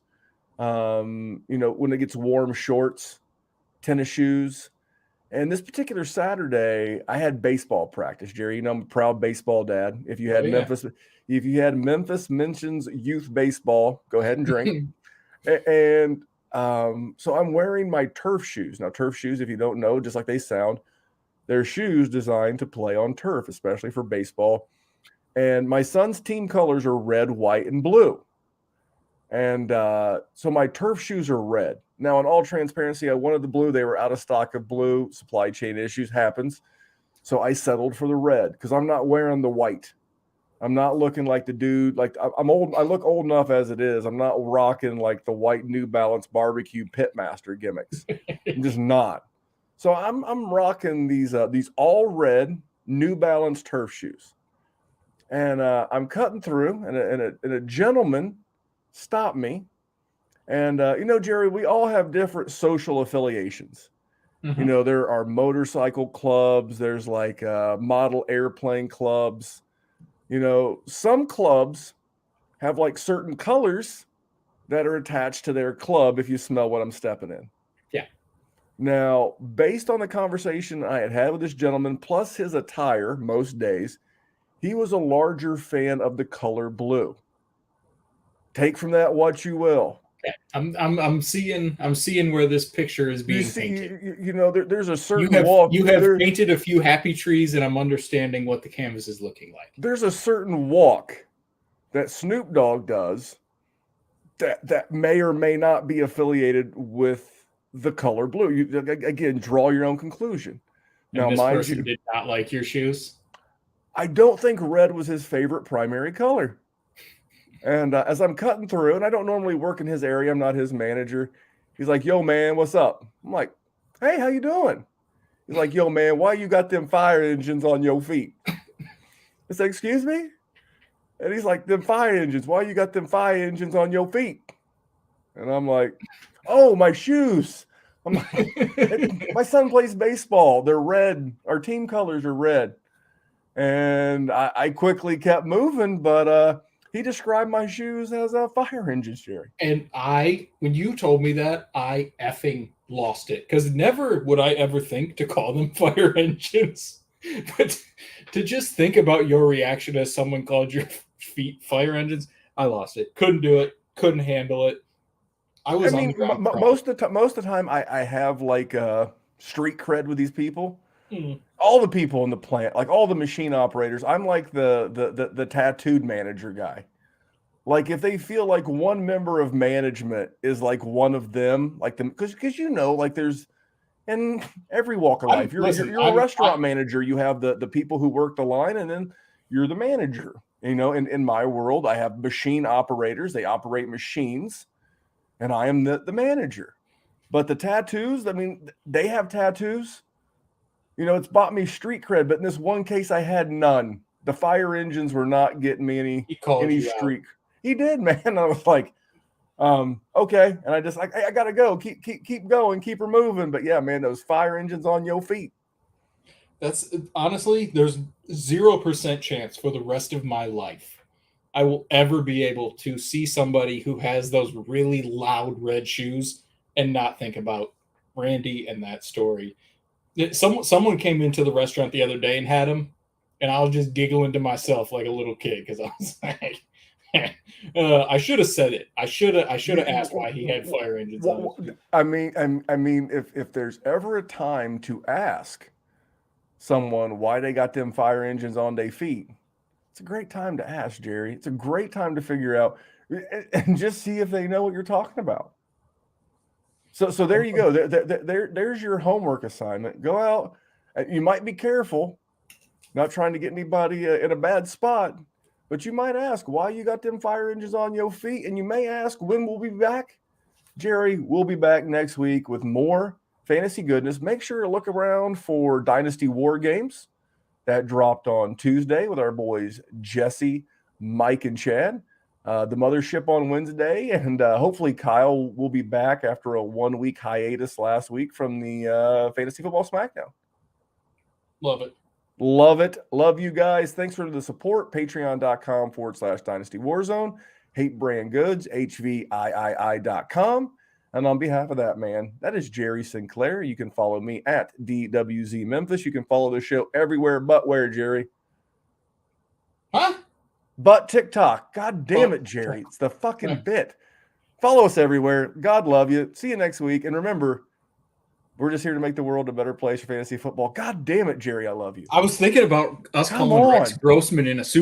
When it gets warm, shorts, tennis shoes. And this particular Saturday, I had baseball practice, Jerry. I'm a proud baseball dad. If you had Memphis mentions youth baseball, go ahead and drink. And so I'm wearing my turf shoes. Now, turf shoes, if you don't know, just like they sound, they're shoes designed to play on turf, especially for baseball. And my son's team colors are red, white, and blue. And so my turf shoes are red. Now, in all transparency, I wanted the blue. They were out of stock of blue. Supply chain issues happens. So I settled for the red because I'm not wearing the white. I'm not looking like the dude. Like I'm old. I look old enough as it is. I'm not rocking like the white New Balance barbecue pitmaster gimmicks. I'm just not. So I'm rocking these all red New Balance turf shoes. And I'm cutting through, and a gentleman stopped me. And, Jerry, we all have different social affiliations. Mm-hmm. There are motorcycle clubs. There's like model airplane clubs. Some clubs have like certain colors that are attached to their club if you smell what I'm stepping in. Yeah. Now, based on the conversation I had with this gentleman, plus his attire most days, he was a larger fan of the color blue. Take from that what you will. Okay. I'm seeing where this picture is being painted. There's a certain walk. You have painted a few happy trees, and I'm understanding what the canvas is looking like. There's a certain walk that Snoop Dogg does that may or may not be affiliated with the color blue. You again draw your own conclusion. And now, this mind person you, did not like your shoes. I don't think red was his favorite primary color. And as I'm cutting through, and I don't normally work in his area, I'm not his manager. He's like, "Yo, man, what's up?" I'm like, "Hey, how you doing?" He's like, "Yo, man, why you got them fire engines on your feet?" I said, "Excuse me?" And he's like, "Them fire engines. Why you got them fire engines on your feet?" And I'm like, "Oh, my shoes." I'm like, "My son plays baseball. They're red. Our team colors are red." And I quickly kept moving, but he described my shoes as fire engines, Jerry. And when you told me that, I effing lost it. Because never would I ever think to call them fire engines. But to just think about your reaction as someone called your feet fire engines, I lost it. Couldn't do it. Couldn't handle it. Most of the time I have like street cred with these people. All the people in the plant, like all the machine operators, I'm like the tattooed manager guy. Like if they feel like one member of management is like one of them, like them, because like there's in every walk of life. You're a restaurant manager. You have the people who work the line, and then you're the manager. In my world, I have machine operators. They operate machines, and I am the manager. But the tattoos, I mean, they have tattoos. It's bought me street cred, but in this one case, I had none. The fire engines were not getting me any street. Out. He did, man. I was like, okay. And I just like, I gotta go. Keep going, keep her moving. But yeah, man, those fire engines on your feet. That's honestly, there's 0% chance for the rest of my life I will ever be able to see somebody who has those really loud red shoes and not think about Randy and that story. Someone came into the restaurant the other day and had them, and I was just giggling to myself like a little kid because I was like, I should have said it. I should have asked why he had fire engines on his feet. I mean, if there's ever a time to ask someone why they got them fire engines on their feet, it's a great time to ask, Jerry. It's a great time to figure out and just see if they know what you're talking about. So there you go. There's your homework assignment. Go out. You might be careful, not trying to get anybody in a bad spot, but you might ask why you got them fire engines on your feet, and you may ask when we'll be back. Jerry, we'll be back next week with more fantasy goodness. Make sure to look around for Dynasty War Games that dropped on Tuesday with our boys Jesse, Mike, and Chad. The mothership on Wednesday, and hopefully Kyle will be back after a 1-week hiatus last week from the Fantasy Football Smackdown. Love it. Love it. Love you guys. Thanks for the support. Patreon.com/Dynasty Warzone. Hate Brand Goods, HVIII.com. And on behalf of that man, that is Jerry Sinclair. You can follow me at DWZ Memphis. You can follow the show everywhere but where, Jerry? Huh? But TikTok. God damn it, Jerry. It's the fucking bit. Follow us everywhere. God love you. See you next week. And remember, we're just here to make the world a better place for fantasy football. God damn it, Jerry. I love you. I was thinking about us Come calling on. Rex Grossman in a Super